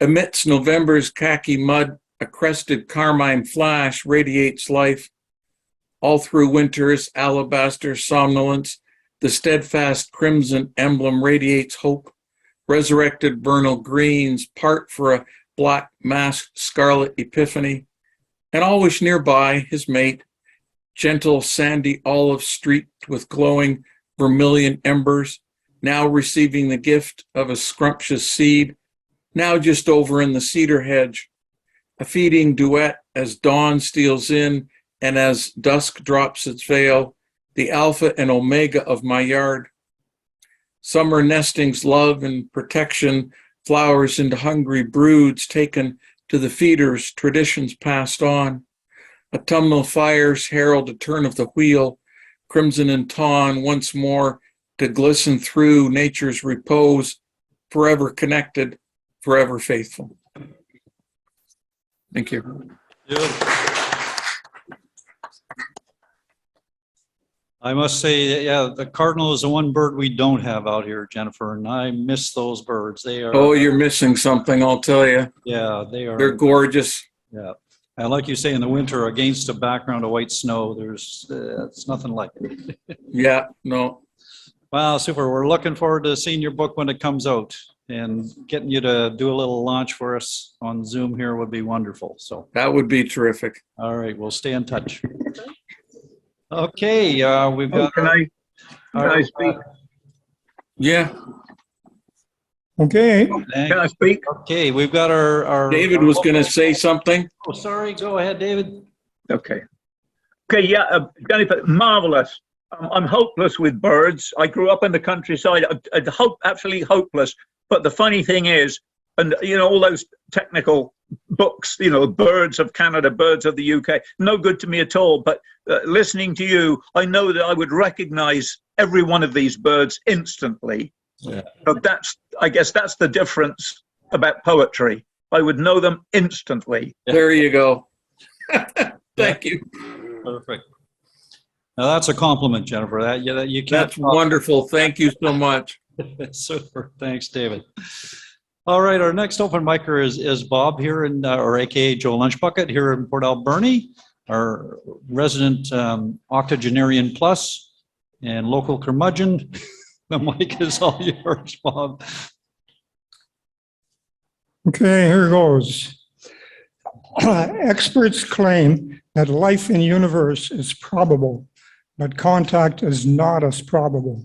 Amidst November's khaki mud, a crested carmine flash radiates life. All through winter's alabaster somnolence, the steadfast crimson emblem radiates hope. Resurrected vernal greens part for a black masked scarlet epiphany. And always nearby, his mate, gentle sandy olive streaked with glowing vermilion embers, now receiving the gift of a scrumptious seed, now just over in the cedar hedge, a feeding duet as dawn steals in and as dusk drops its veil, the alpha and omega of my yard. Summer nesting's love and protection flowers into hungry broods taken to the feeders, traditions passed on. Autumnal fires herald a turn of the wheel, crimson and tawn once more to glisten through nature's repose, forever connected, forever faithful. Thank you. I must say, yeah, the cardinal is the one bird we don't have out here, Jennifer, and I miss those birds. They are. Oh, you're missing something, I'll tell you. Yeah, they are. They're gorgeous. Yeah. And like you say, in the winter, against a background of white snow, there's it's nothing like it. Yeah, no. Wow, super. We're looking forward to seeing your book when it comes out, and getting you to do a little launch for us on Zoom here would be wonderful. So, That would be terrific. all right, we'll stay in touch. Okay, we've Oh, got. can I speak? Yeah, Okay, Can I speak? Okay, we've got our. David was going to say something. Oh, sorry. Go ahead, David. Okay. Okay, yeah, Jennifer, marvelous. I'm hopeless with birds. I grew up in the countryside. Absolutely hopeless. But the funny thing is, and you know, all those technical books, you know, birds of Canada, birds of the UK, no good to me at all. But listening to you, I know that I would recognize every one of these birds instantly. Yeah. But I guess that's the difference about poetry. I would know them instantly. There you go. Thank you. Perfect. Now that's a compliment, Jennifer. That you can't. That's wonderful. Thank you so much. Super. Thanks, David. All right, our next open micer is Bob here in, or AKA Joe Lunchbucket here in Port Alberni, our resident octogenarian plus and local curmudgeon. The mic is all yours, Bob. okay, here goes. Experts claim that life in the universe is probable, but contact is not as probable.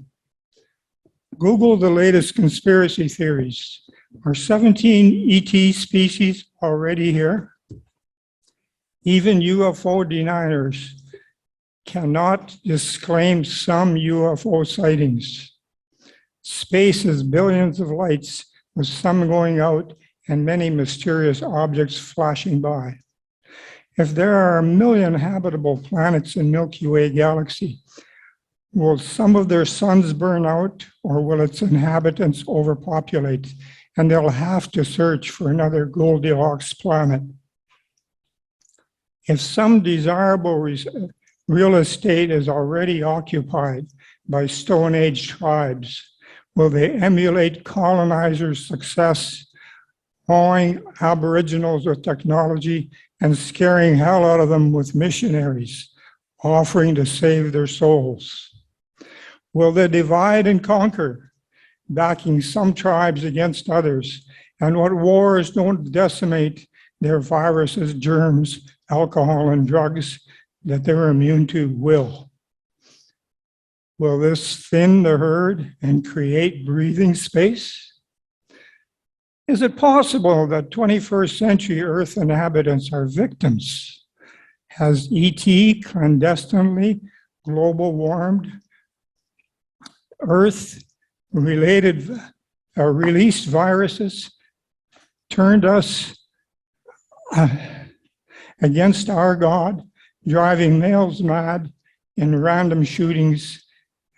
Google the latest conspiracy theories. Are 17 ET species already here? Even UFO deniers cannot disclaim some UFO sightings. Space is billions of lights, with some going out and many mysterious objects flashing by. If there are 1 million habitable planets in Milky Way galaxy, will some of their suns burn out, or will its inhabitants overpopulate, and they'll have to search for another Goldilocks planet? If some desirable real estate is already occupied by Stone Age tribes, will they emulate colonizers' success, awing Aboriginals with technology and scaring hell out of them with missionaries, offering to save their souls? Will they divide and conquer, backing some tribes against others? And what wars don't decimate their viruses, germs, alcohol, and drugs that they're immune to will? Will this thin the herd and create breathing space? Is it possible that 21st century Earth inhabitants are victims? Has ET clandestinely global warmed Earth related released viruses turned us against our God, driving males mad in random shootings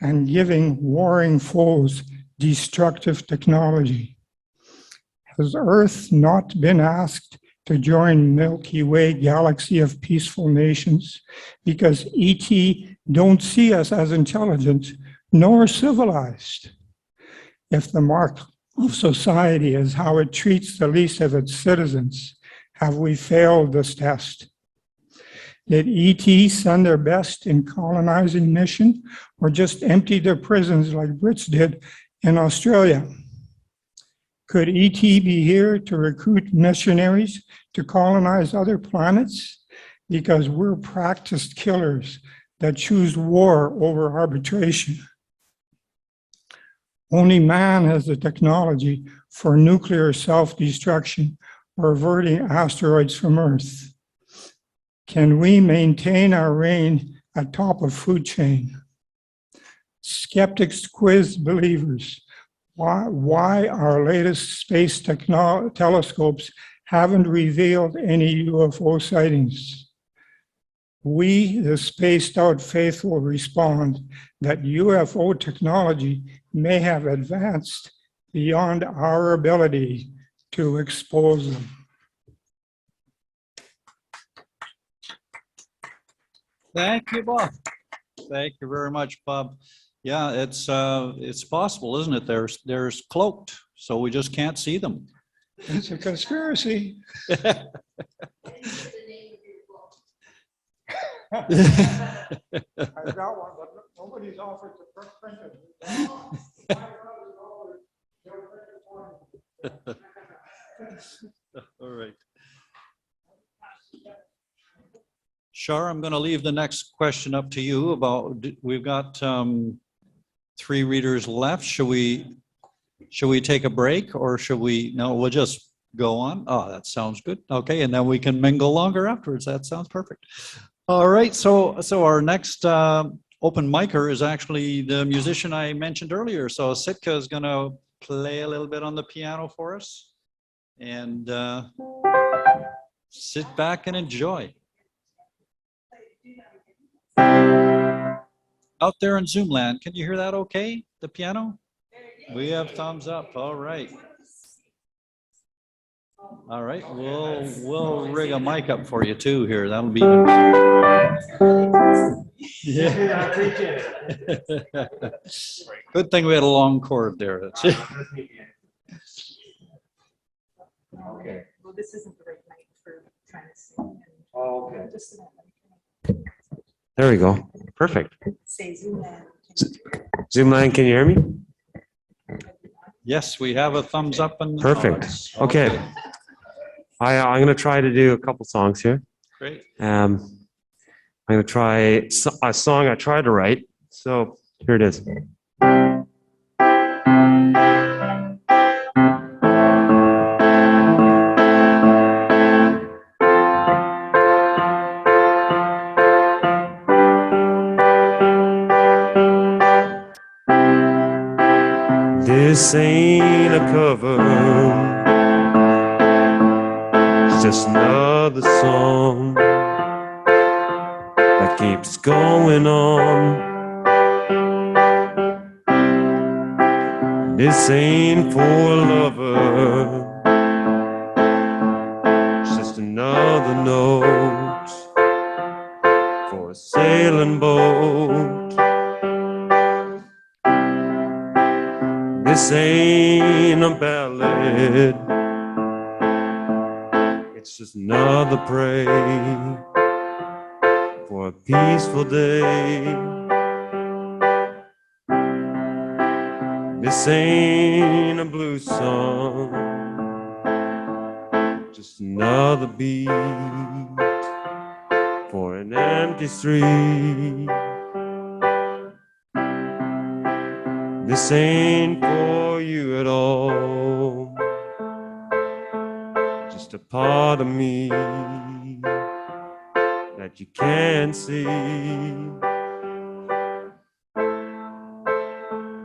and giving warring foes destructive technology? Has Earth not been asked to join Milky Way galaxy of peaceful nations because ET don't see us as intelligent nor civilized? If the mark of society is how it treats the least of its citizens, have we failed this test? Did ET send their best in colonizing mission, or just empty their prisons like Brits did in Australia? Could ET be here to recruit missionaries to colonize other planets? Because we're practiced killers that choose war over arbitration. Only man has the technology for nuclear self-destruction or averting asteroids from Earth. Can we maintain our reign atop of food chain? Skeptics quiz believers. Why our latest space telescopes haven't revealed any UFO sightings? We, the spaced out faithful, respond that UFO technology may have advanced beyond our ability to expose them. Thank you, Bob. Thank you very much, Bob. Yeah, it's possible, isn't it? They're cloaked, so we just can't see them. It's a conspiracy. I got one, but nobody's offered to print it. All right. Char, I'm going to leave the next question up to you about, we've got 3 readers left. Should we take a break or should we, no, we'll just go on? Oh, that sounds good. Okay, and then we can mingle longer afterwards. That sounds perfect. All right, so our next open micer is actually the musician I mentioned earlier. So Sitka is going to play a little bit on the piano for us and sit back and enjoy. Out there in Zoom land, can you hear that okay, the piano? We have thumbs up, all right. All right, we'll rig a mic up for you too here, that'll be. Yeah. Good thing we had a long cord there. That's it. Okay. Well, this isn't the right night for trying to sing. Oh, okay. Just There we go. Perfect. say Zoom land. Zoomline, can you hear me? Yes, we have a thumbs up and. Perfect. nods. Okay. I'm going to try to do a couple songs here. Great. I'm going to try a song I tried to write. So here it is. This ain't a cover, it's just another song that keeps going on. This ain't for a lover, it's just another note for a sailing boat. This ain't a ballad, it's just another prayer for a peaceful day. This ain't a blues song, just another beat for an empty street. This ain't for you at all, just a part of me that you can't see.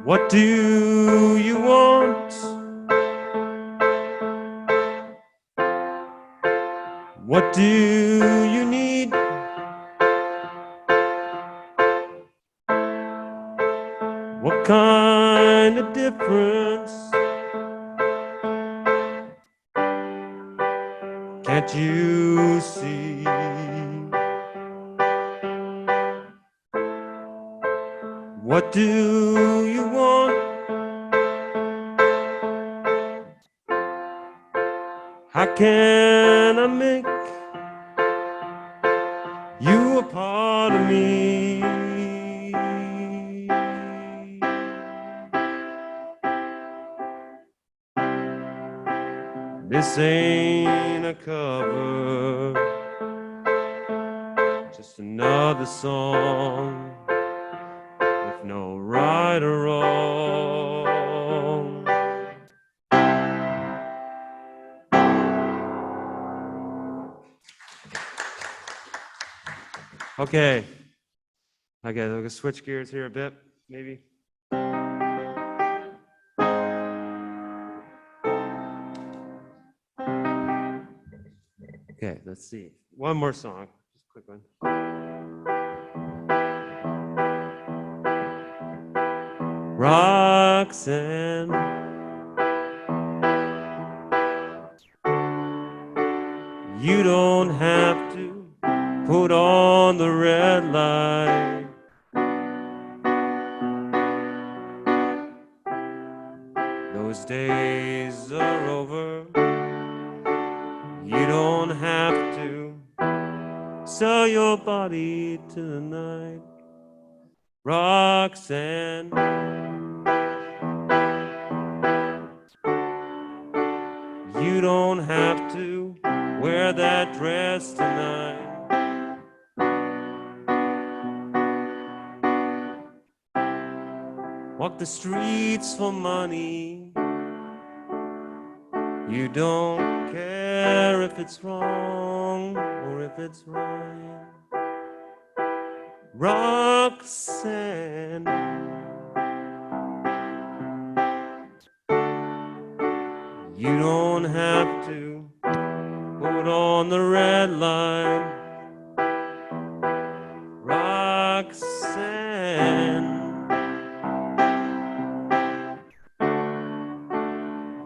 What do you want? What do you need? What kind of difference can't you see? What do you want? How can I make you a part of me? This ain't a cover, just another song with no right or wrong. Okay. Okay, I'm gonna switch gears here a bit, maybe. Okay, let's see. One more song, just a quick one. Roxanne, you don't have to put on the red light. Those days are over. You don't have to sell your body to the night. Roxanne, you don't have to wear that dress tonight. Walk the streets for money. You don't care if it's wrong or if it's right. Roxanne, you don't have to put on the red light. Roxanne,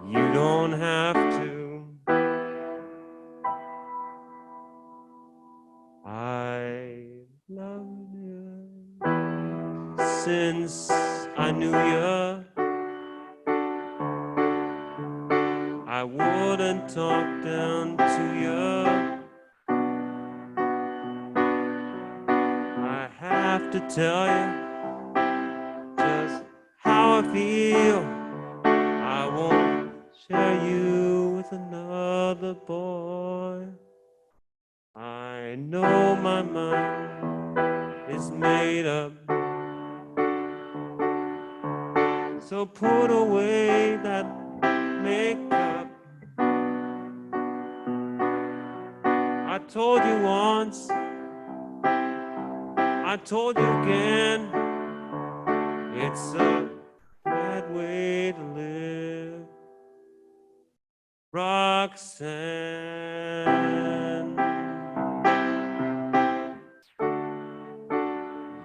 you don't have to. I love you since I knew you. I wouldn't talk down to you. I have to tell you just how I feel. I won't share you with another boy. I know my mind is made up. So put away that makeup. I told you once, I told you again, it's a bad way to live. Roxanne,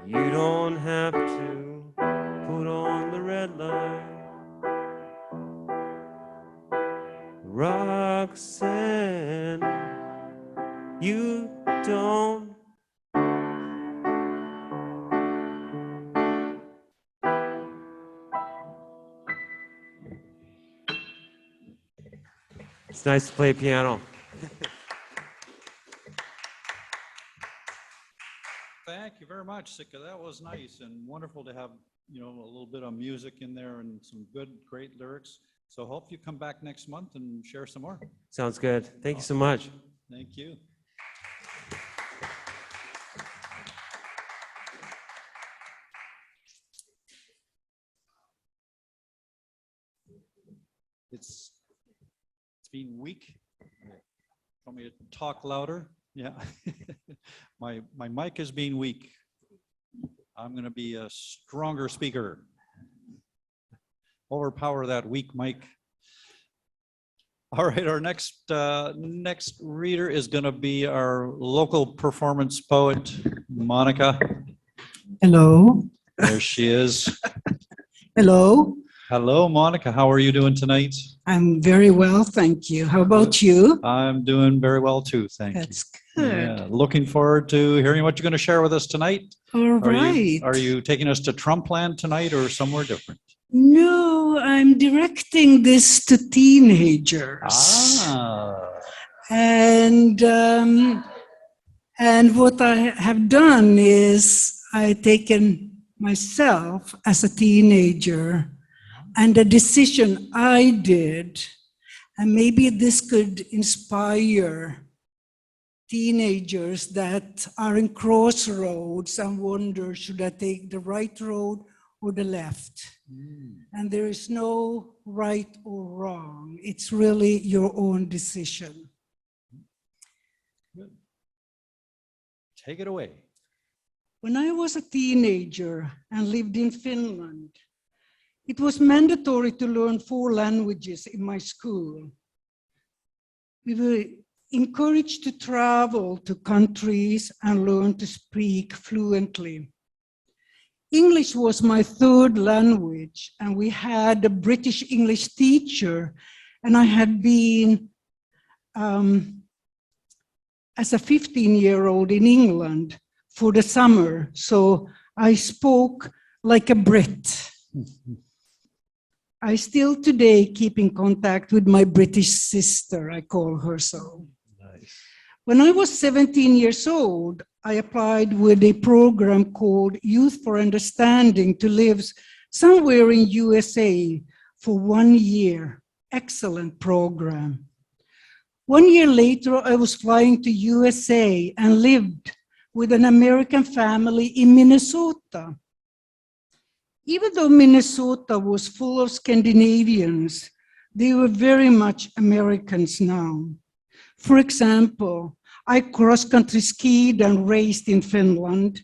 you don't have to put on the red light. Roxanne, you don't. It's nice to play piano. Thank you very much, Sitka. That was nice and wonderful to have, a little bit of music in there and some good, great lyrics. So hope you come back next month and share some more. Sounds good. Thank you so much. Thank you. It's been weak. Want me to talk louder? Yeah. My mic is being weak. I'm going to be a stronger speaker. Overpower that weak mic. All right, our next reader is going to be our local performance poet, Monica. Hello. There she is. Hello. Hello, Monica. How are you doing tonight? I'm very well, thank you. How about you? I'm doing very well too, thank you. That's good. Yeah, looking forward to hearing what you're going to share with us tonight. All right. Are you taking us to Trumpland tonight or somewhere different? No, I'm directing this to teenagers. And what I have done is I've taken myself as a teenager and a decision I did, and maybe this could inspire teenagers that are in crossroads and wonder, should I take the right road or the left? And there is no right or wrong. It's really your own decision. Good. Take it away. When I was a teenager and lived in Finland, it was mandatory to learn 4 languages in my school. We were encouraged to travel to countries and learn to speak fluently. English was my 3rd language, and we had a British English teacher, and I had been, as a 15-year-old in England for the summer, so I spoke like a Brit. I still today keep in contact with my British sister, I call her so. Nice. When I was 17 years old, I applied with a program called Youth for Understanding to live somewhere in USA for 1 year. Excellent program. 1 year later, I was flying to USA and lived with an American family in Minnesota. Even though Minnesota was full of Scandinavians, they were very much Americans now. For example, I cross-country skied and raced in Finland,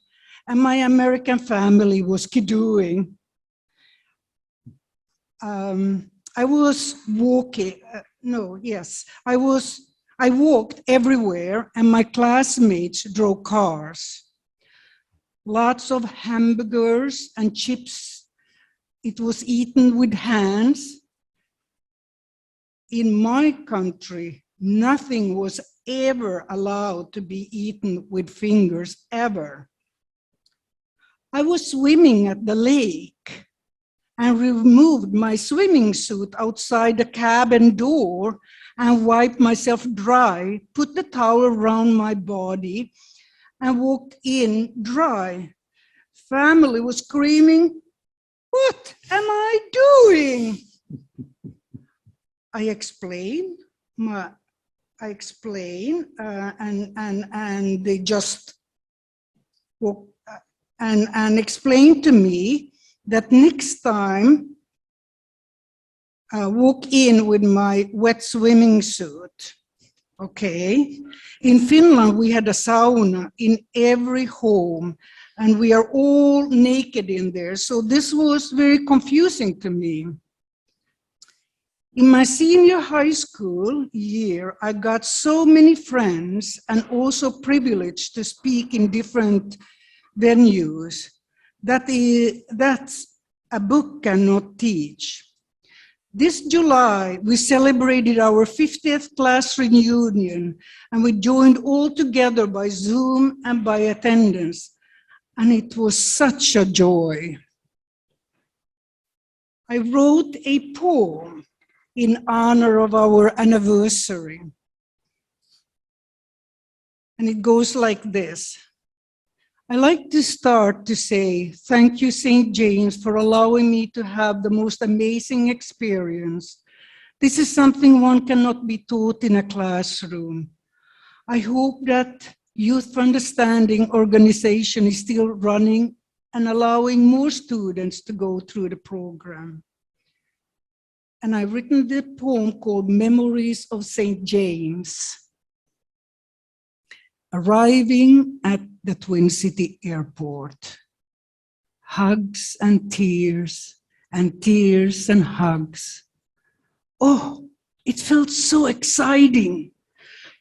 and my American family was skidoing. I was walking, I walked everywhere, and my classmates drove cars. Lots of hamburgers and chips. It was eaten with hands. In my country, nothing was ever allowed to be eaten with fingers, ever. I was swimming at the lake and removed my swimming suit outside the cabin door and wiped myself dry, put the towel around my body, and walked in dry. Family was screaming, "What am I doing?" I explained, and they just walked and explained to me that next time walk in with my wet swimming suit. Okay. In Finland, we had a sauna in every home, and we are all naked in there. So this was very confusing to me. In my senior high school year, I got so many friends and also privileged to speak in different venues that's a book cannot teach. This July, we celebrated our 50th class reunion, and we joined all together by Zoom and by attendance, and it was such a joy. I wrote a poem in honor of our anniversary, and it goes like this. I like to start to say, thank you, St. James, for allowing me to have the most amazing experience. This is something one cannot be taught in a classroom. I hope that Youth for Understanding organization is still running and allowing more students to go through the program. And I've written the poem called Memories of St. James. Arriving at the Twin City Airport, hugs and tears and hugs. Oh, it felt so exciting.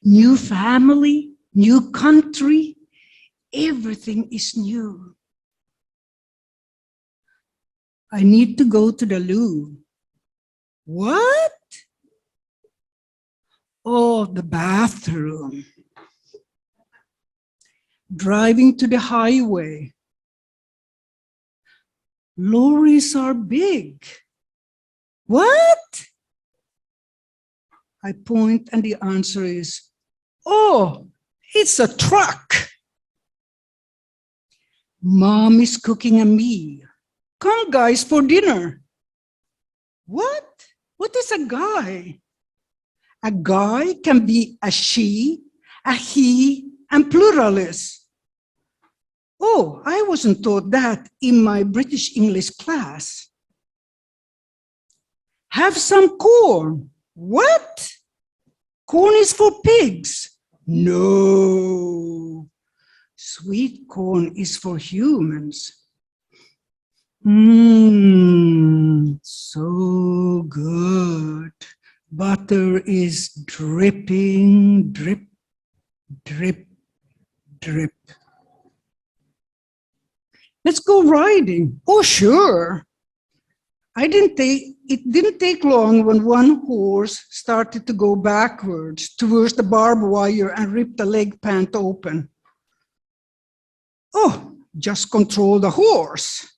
New family, new country, everything is new. I need to go to the loo. What? Oh, the bathroom. Driving to the highway. Lorries are big. What? I point and the answer is, oh, it's a truck. Mom is cooking a meal. Come guys for dinner. What? What is a guy? A guy can be a she, a he, and pluralist. Oh, I wasn't taught that in my British English class. Have some corn. What? Corn is for pigs. No. Sweet corn is for humans. Mmm, so good. Butter is dripping, drip, drip, drip. Let's go riding. Oh, sure. It didn't take long when one horse started to go backwards towards the barbed wire and ripped the leg pant open. Oh, just control the horse.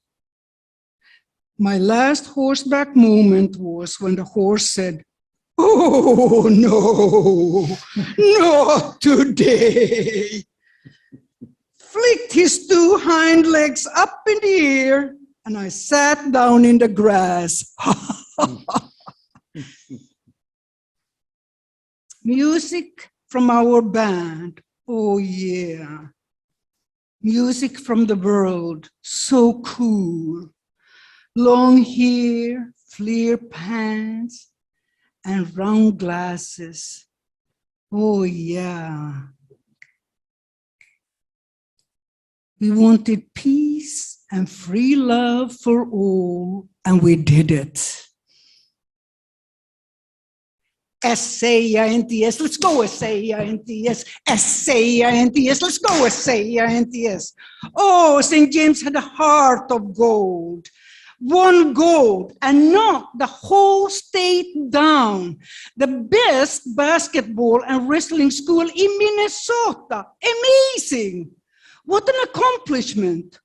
My last horseback moment was when the horse said, "Oh, no, not today." Flicked his two hind legs up in the air, and I sat down in the grass. Music from our band. Oh, yeah. Music from the world. So cool. Long hair, flare pants, and round glasses. Oh, yeah. We wanted peace and free love for all, and we did it. S-A-I-N-T-S, let's go S-A-I-N-T-S, S-A-I-N-T-S, let's go S-A-I-N-T-S. Oh, St. James had a heart of gold. One gold, and not the whole state down. The best basketball and wrestling school in Minnesota. Amazing. What an accomplishment.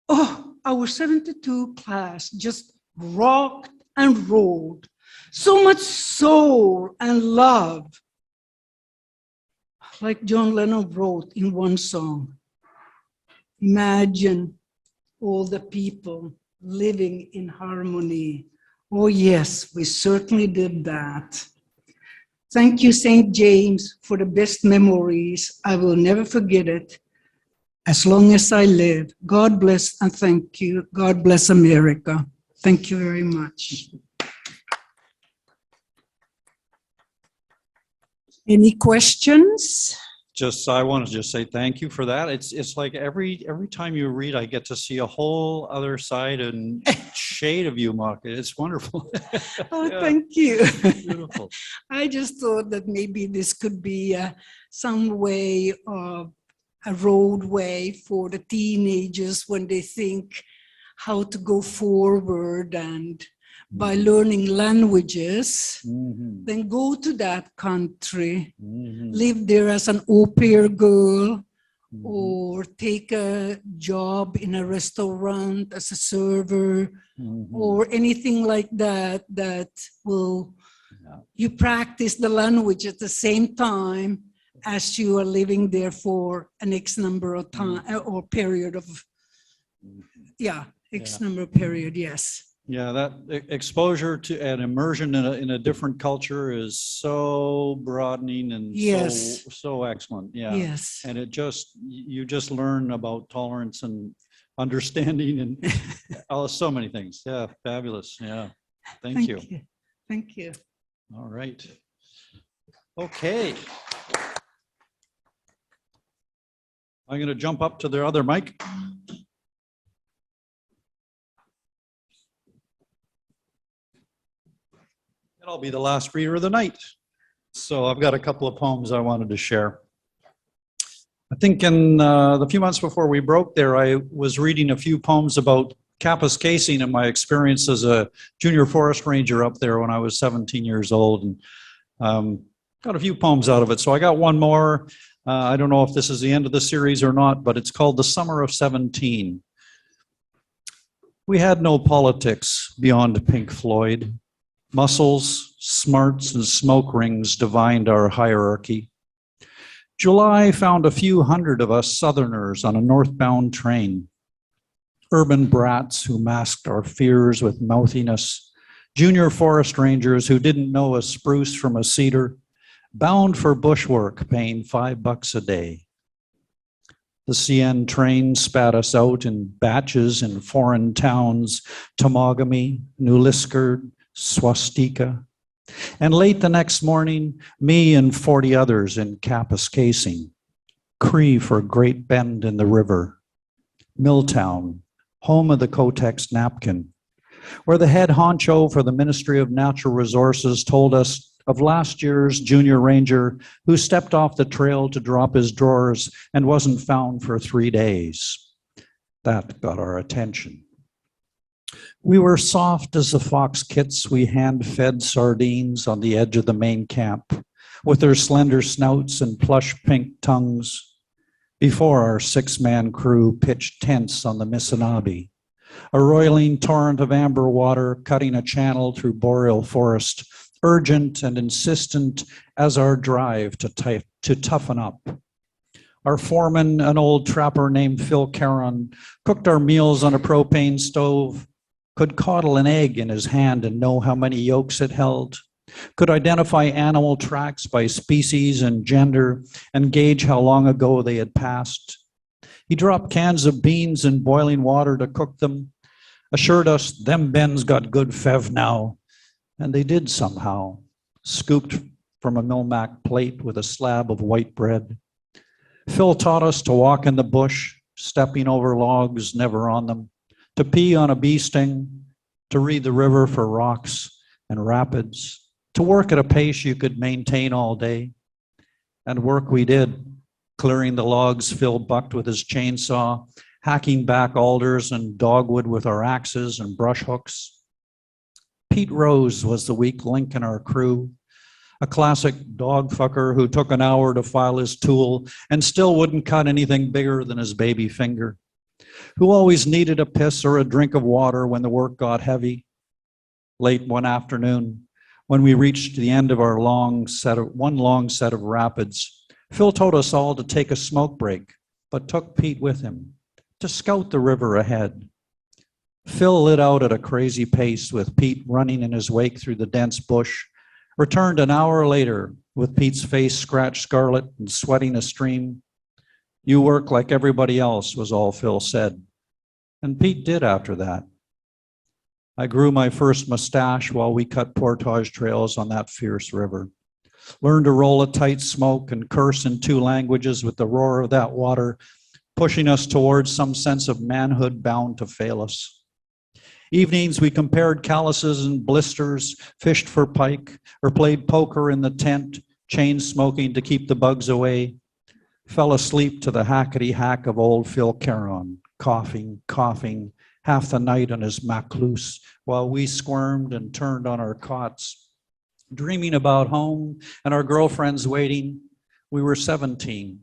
Oh, our 72 class just rocked and rolled. So much soul and love. Like John Lennon wrote in one song, imagine all the people living in harmony. Oh yes, we certainly did that. Thank you, St. James, for the best memories. I will never forget it. As long as I live, God bless and thank you. God bless America. Thank you very much. Any questions? I want to just say thank you for that. It's like every time you read, I get to see a whole other side and shade of you, Maka. It's wonderful. Oh, Yeah. thank you. Beautiful. I just thought that maybe this could be some way of a roadway for the teenagers when they think how to go forward, and by learning languages, then go to that country, live there as an au pair girl, or take a job in a restaurant as a server, or anything like that, that will, you practice the language at the same time as you are living there for an X number of time or period of, X number of period, yes. Yeah, that exposure to an immersion in a different culture is so broadening and Yes. so excellent. Yeah. Yes. And you just learn about tolerance and understanding and so many things. Yeah, fabulous. Yeah. Thank you. Thank you. All right. Okay. I'm going to jump up to the other mic. And I'll be the last reader of the night. So I've got a couple of poems I wanted to share. I think in the few months before we broke there, I was reading a few poems about Kapuskasing and my experience as a junior forest ranger up there when I was 17 years old. And got a few poems out of it. So I got one more. I don't know if this is the end of the series or not, but it's called The Summer of 17. We had no politics beyond Pink Floyd. Muscles, smarts, and smoke rings divined our hierarchy. July found a few hundred of us Southerners on a northbound train. Urban brats who masked our fears with mouthiness. Junior forest rangers who didn't know a spruce from a cedar. Bound for bushwork, paying $5 a day. The CN train spat us out in batches in foreign towns, Temagami, New Liskard, Swastika. And late the next morning, me and 40 others in Kapuskasing. Cree for Great Bend in the river, Milltown, home of the Kotex napkin, where the head honcho for the Ministry of Natural Resources told us of last year's junior ranger who stepped off the trail to drop his drawers and wasn't found for 3 days. That got our attention. We were soft as the fox kits we hand-fed sardines on the edge of the main camp, with their slender snouts and plush pink tongues, before our 6-man crew pitched tents on the Missinaba, a roiling torrent of amber water cutting a channel through boreal forest, urgent and insistent as our drive to toughen up. Our foreman, an old trapper named Phil Kjorven, cooked our meals on a propane stove, could coddle an egg in his hand and know how many yolks it held, could identify animal tracks by species and gender and gauge how long ago they had passed. He dropped cans of beans in boiling water to cook them, assured us them bens got good fev now, and they did somehow, scooped from a Milmac plate with a slab of white bread. Phil taught us to walk in the bush, stepping over logs, never on them, to pee on a bee sting, to read the river for rocks and rapids, to work at a pace you could maintain all day. And work we did, clearing the logs Phil bucked with his chainsaw, hacking back alders and dogwood with our axes and brush hooks. Pete Rose was the weak link in our crew, a classic dog fucker who took an hour to file his tool and still wouldn't cut anything bigger than his baby finger, who always needed a piss or a drink of water when the work got heavy. Late one afternoon, when we reached the end of our one long set of rapids, Phil told us all to take a smoke break, but took Pete with him to scout the river ahead. Phil lit out at a crazy pace with Pete running in his wake through the dense bush, returned an hour later with Pete's face scratched scarlet and sweating a stream. You work like everybody else, was all Phil said. And Pete did after that. I grew my first mustache while we cut portage trails on that fierce river. Learned to roll a tight smoke and curse in 2 languages with the roar of that water, pushing us towards some sense of manhood bound to fail us. Evenings we compared calluses and blisters, fished for pike, or played poker in the tent, chain smoking to keep the bugs away. Fell asleep to the hackety-hack of old Phil Kjorven, coughing, half the night on his macloose, while we squirmed and turned on our cots, dreaming about home and our girlfriends waiting. We were 17.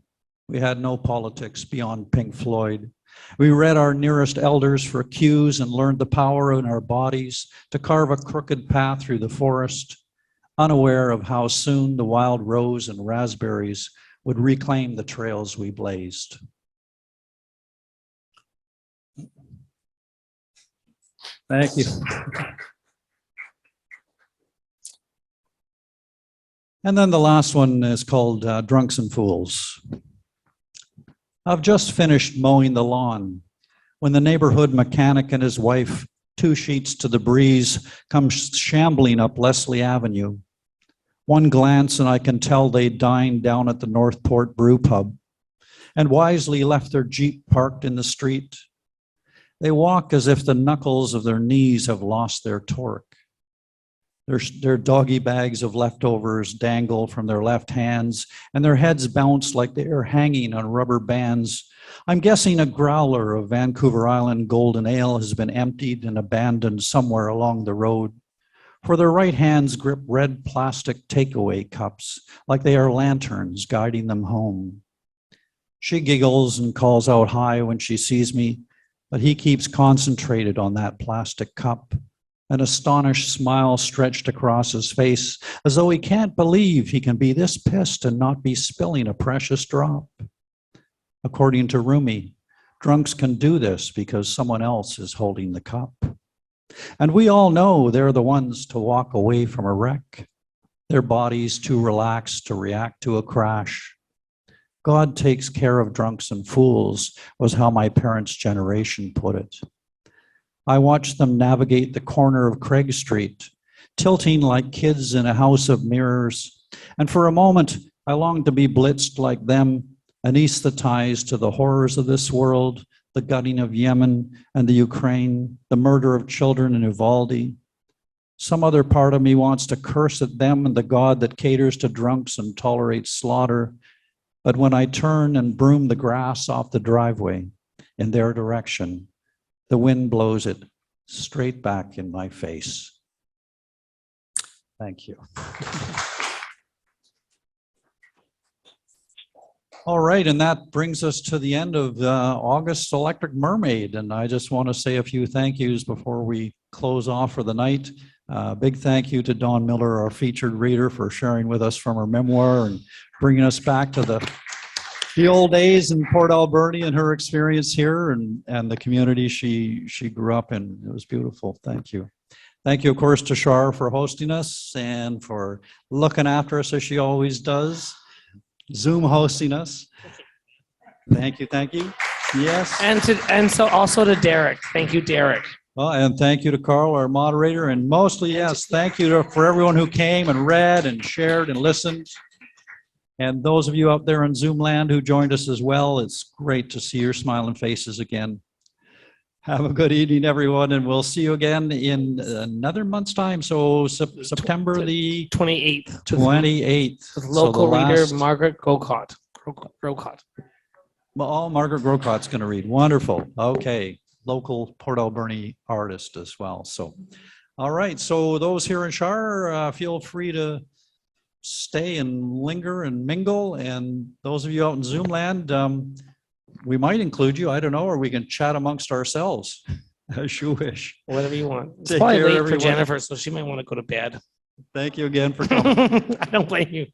We had no politics beyond Pink Floyd. We read our nearest elders for cues and learned the power in our bodies to carve a crooked path through the forest, unaware of how soon the wild rose and raspberries would reclaim the trails we blazed. Thank you. And then the last one is called Drunks and Fools. I've just finished mowing the lawn when the neighborhood mechanic and his wife, 2 sheets to the breeze, come shambling up Leslie Avenue. One glance and I can tell they dined down at the Northport Brew Pub and wisely left their Jeep parked in the street. They walk as if the knuckles of their knees have lost their torque. Their doggy bags of leftovers dangle from their left hands, and their heads bounce like they are hanging on rubber bands. I'm guessing a growler of Vancouver Island Golden Ale has been emptied and abandoned somewhere along the road, for their right hands grip red plastic takeaway cups like they are lanterns guiding them home. She giggles and calls out hi when she sees me, but he keeps concentrated on that plastic cup, an astonished smile stretched across his face, as though he can't believe he can be this pissed and not be spilling a precious drop. According to Rumi, drunks can do this because someone else is holding the cup. And we all know they're the ones to walk away from a wreck, their bodies too relaxed to react to a crash. God takes care of drunks and fools was how my parents' generation put it. I watched them navigate the corner of Craig Street, tilting like kids in a house of mirrors. And for a moment, I longed to be blitzed like them, anesthetized to the horrors of this world, the gutting of Yemen and the Ukraine, the murder of children in Uvalde. Some other part of me wants to curse at them and the God that caters to drunks and tolerates slaughter. But when I turn and broom the grass off the driveway in their direction, the wind blows it straight back in my face. Thank you. All right, and that brings us to the end of August's Electric Mermaid. And I just want to say a few thank yous before we close off for the night. Big thank you to Dawn Miller, our featured reader, for sharing with us from her memoir and bringing us back to the old days in Port Alberni and her experience here and the community she grew up in. It was beautiful. Thank you. Thank you, of course, to Char for hosting us and for looking after us as she always does. Zoom hosting us. Thank you, thank you. Yes. And so also to Derek. Thank you, Derek. Well, and thank you to Karl, our moderator, and mostly, yes, thank you for everyone who came and read and shared and listened. And those of you out there in Zoom land who joined us as well, it's great to see your smiling faces again. Have a good evening, everyone, and we'll see you again in another month's time. So September the 28th. 28th. With local reader last... Margaret Grocott. Well, Margaret Grocott's going to read. Wonderful. Okay. Local Port Alberni artist as well. So, all right. So those here in Char, feel free to stay and linger and mingle. And those of you out in Zoom land, we might include you. I don't know, or we can chat amongst ourselves as you wish. Whatever you want. It's Take probably care, late everyone. for Jennifer, so she might want to go to bed. Thank you again for coming. I don't blame you.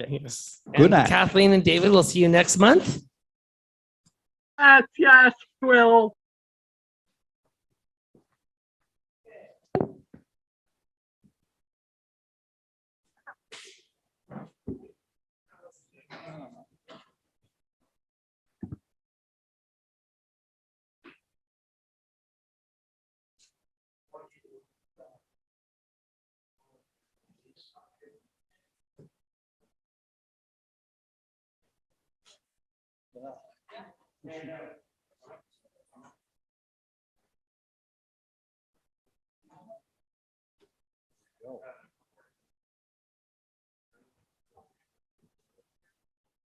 Okay. Yes. Good And night. Kathleen and David, we'll see you next month. Yes, Will.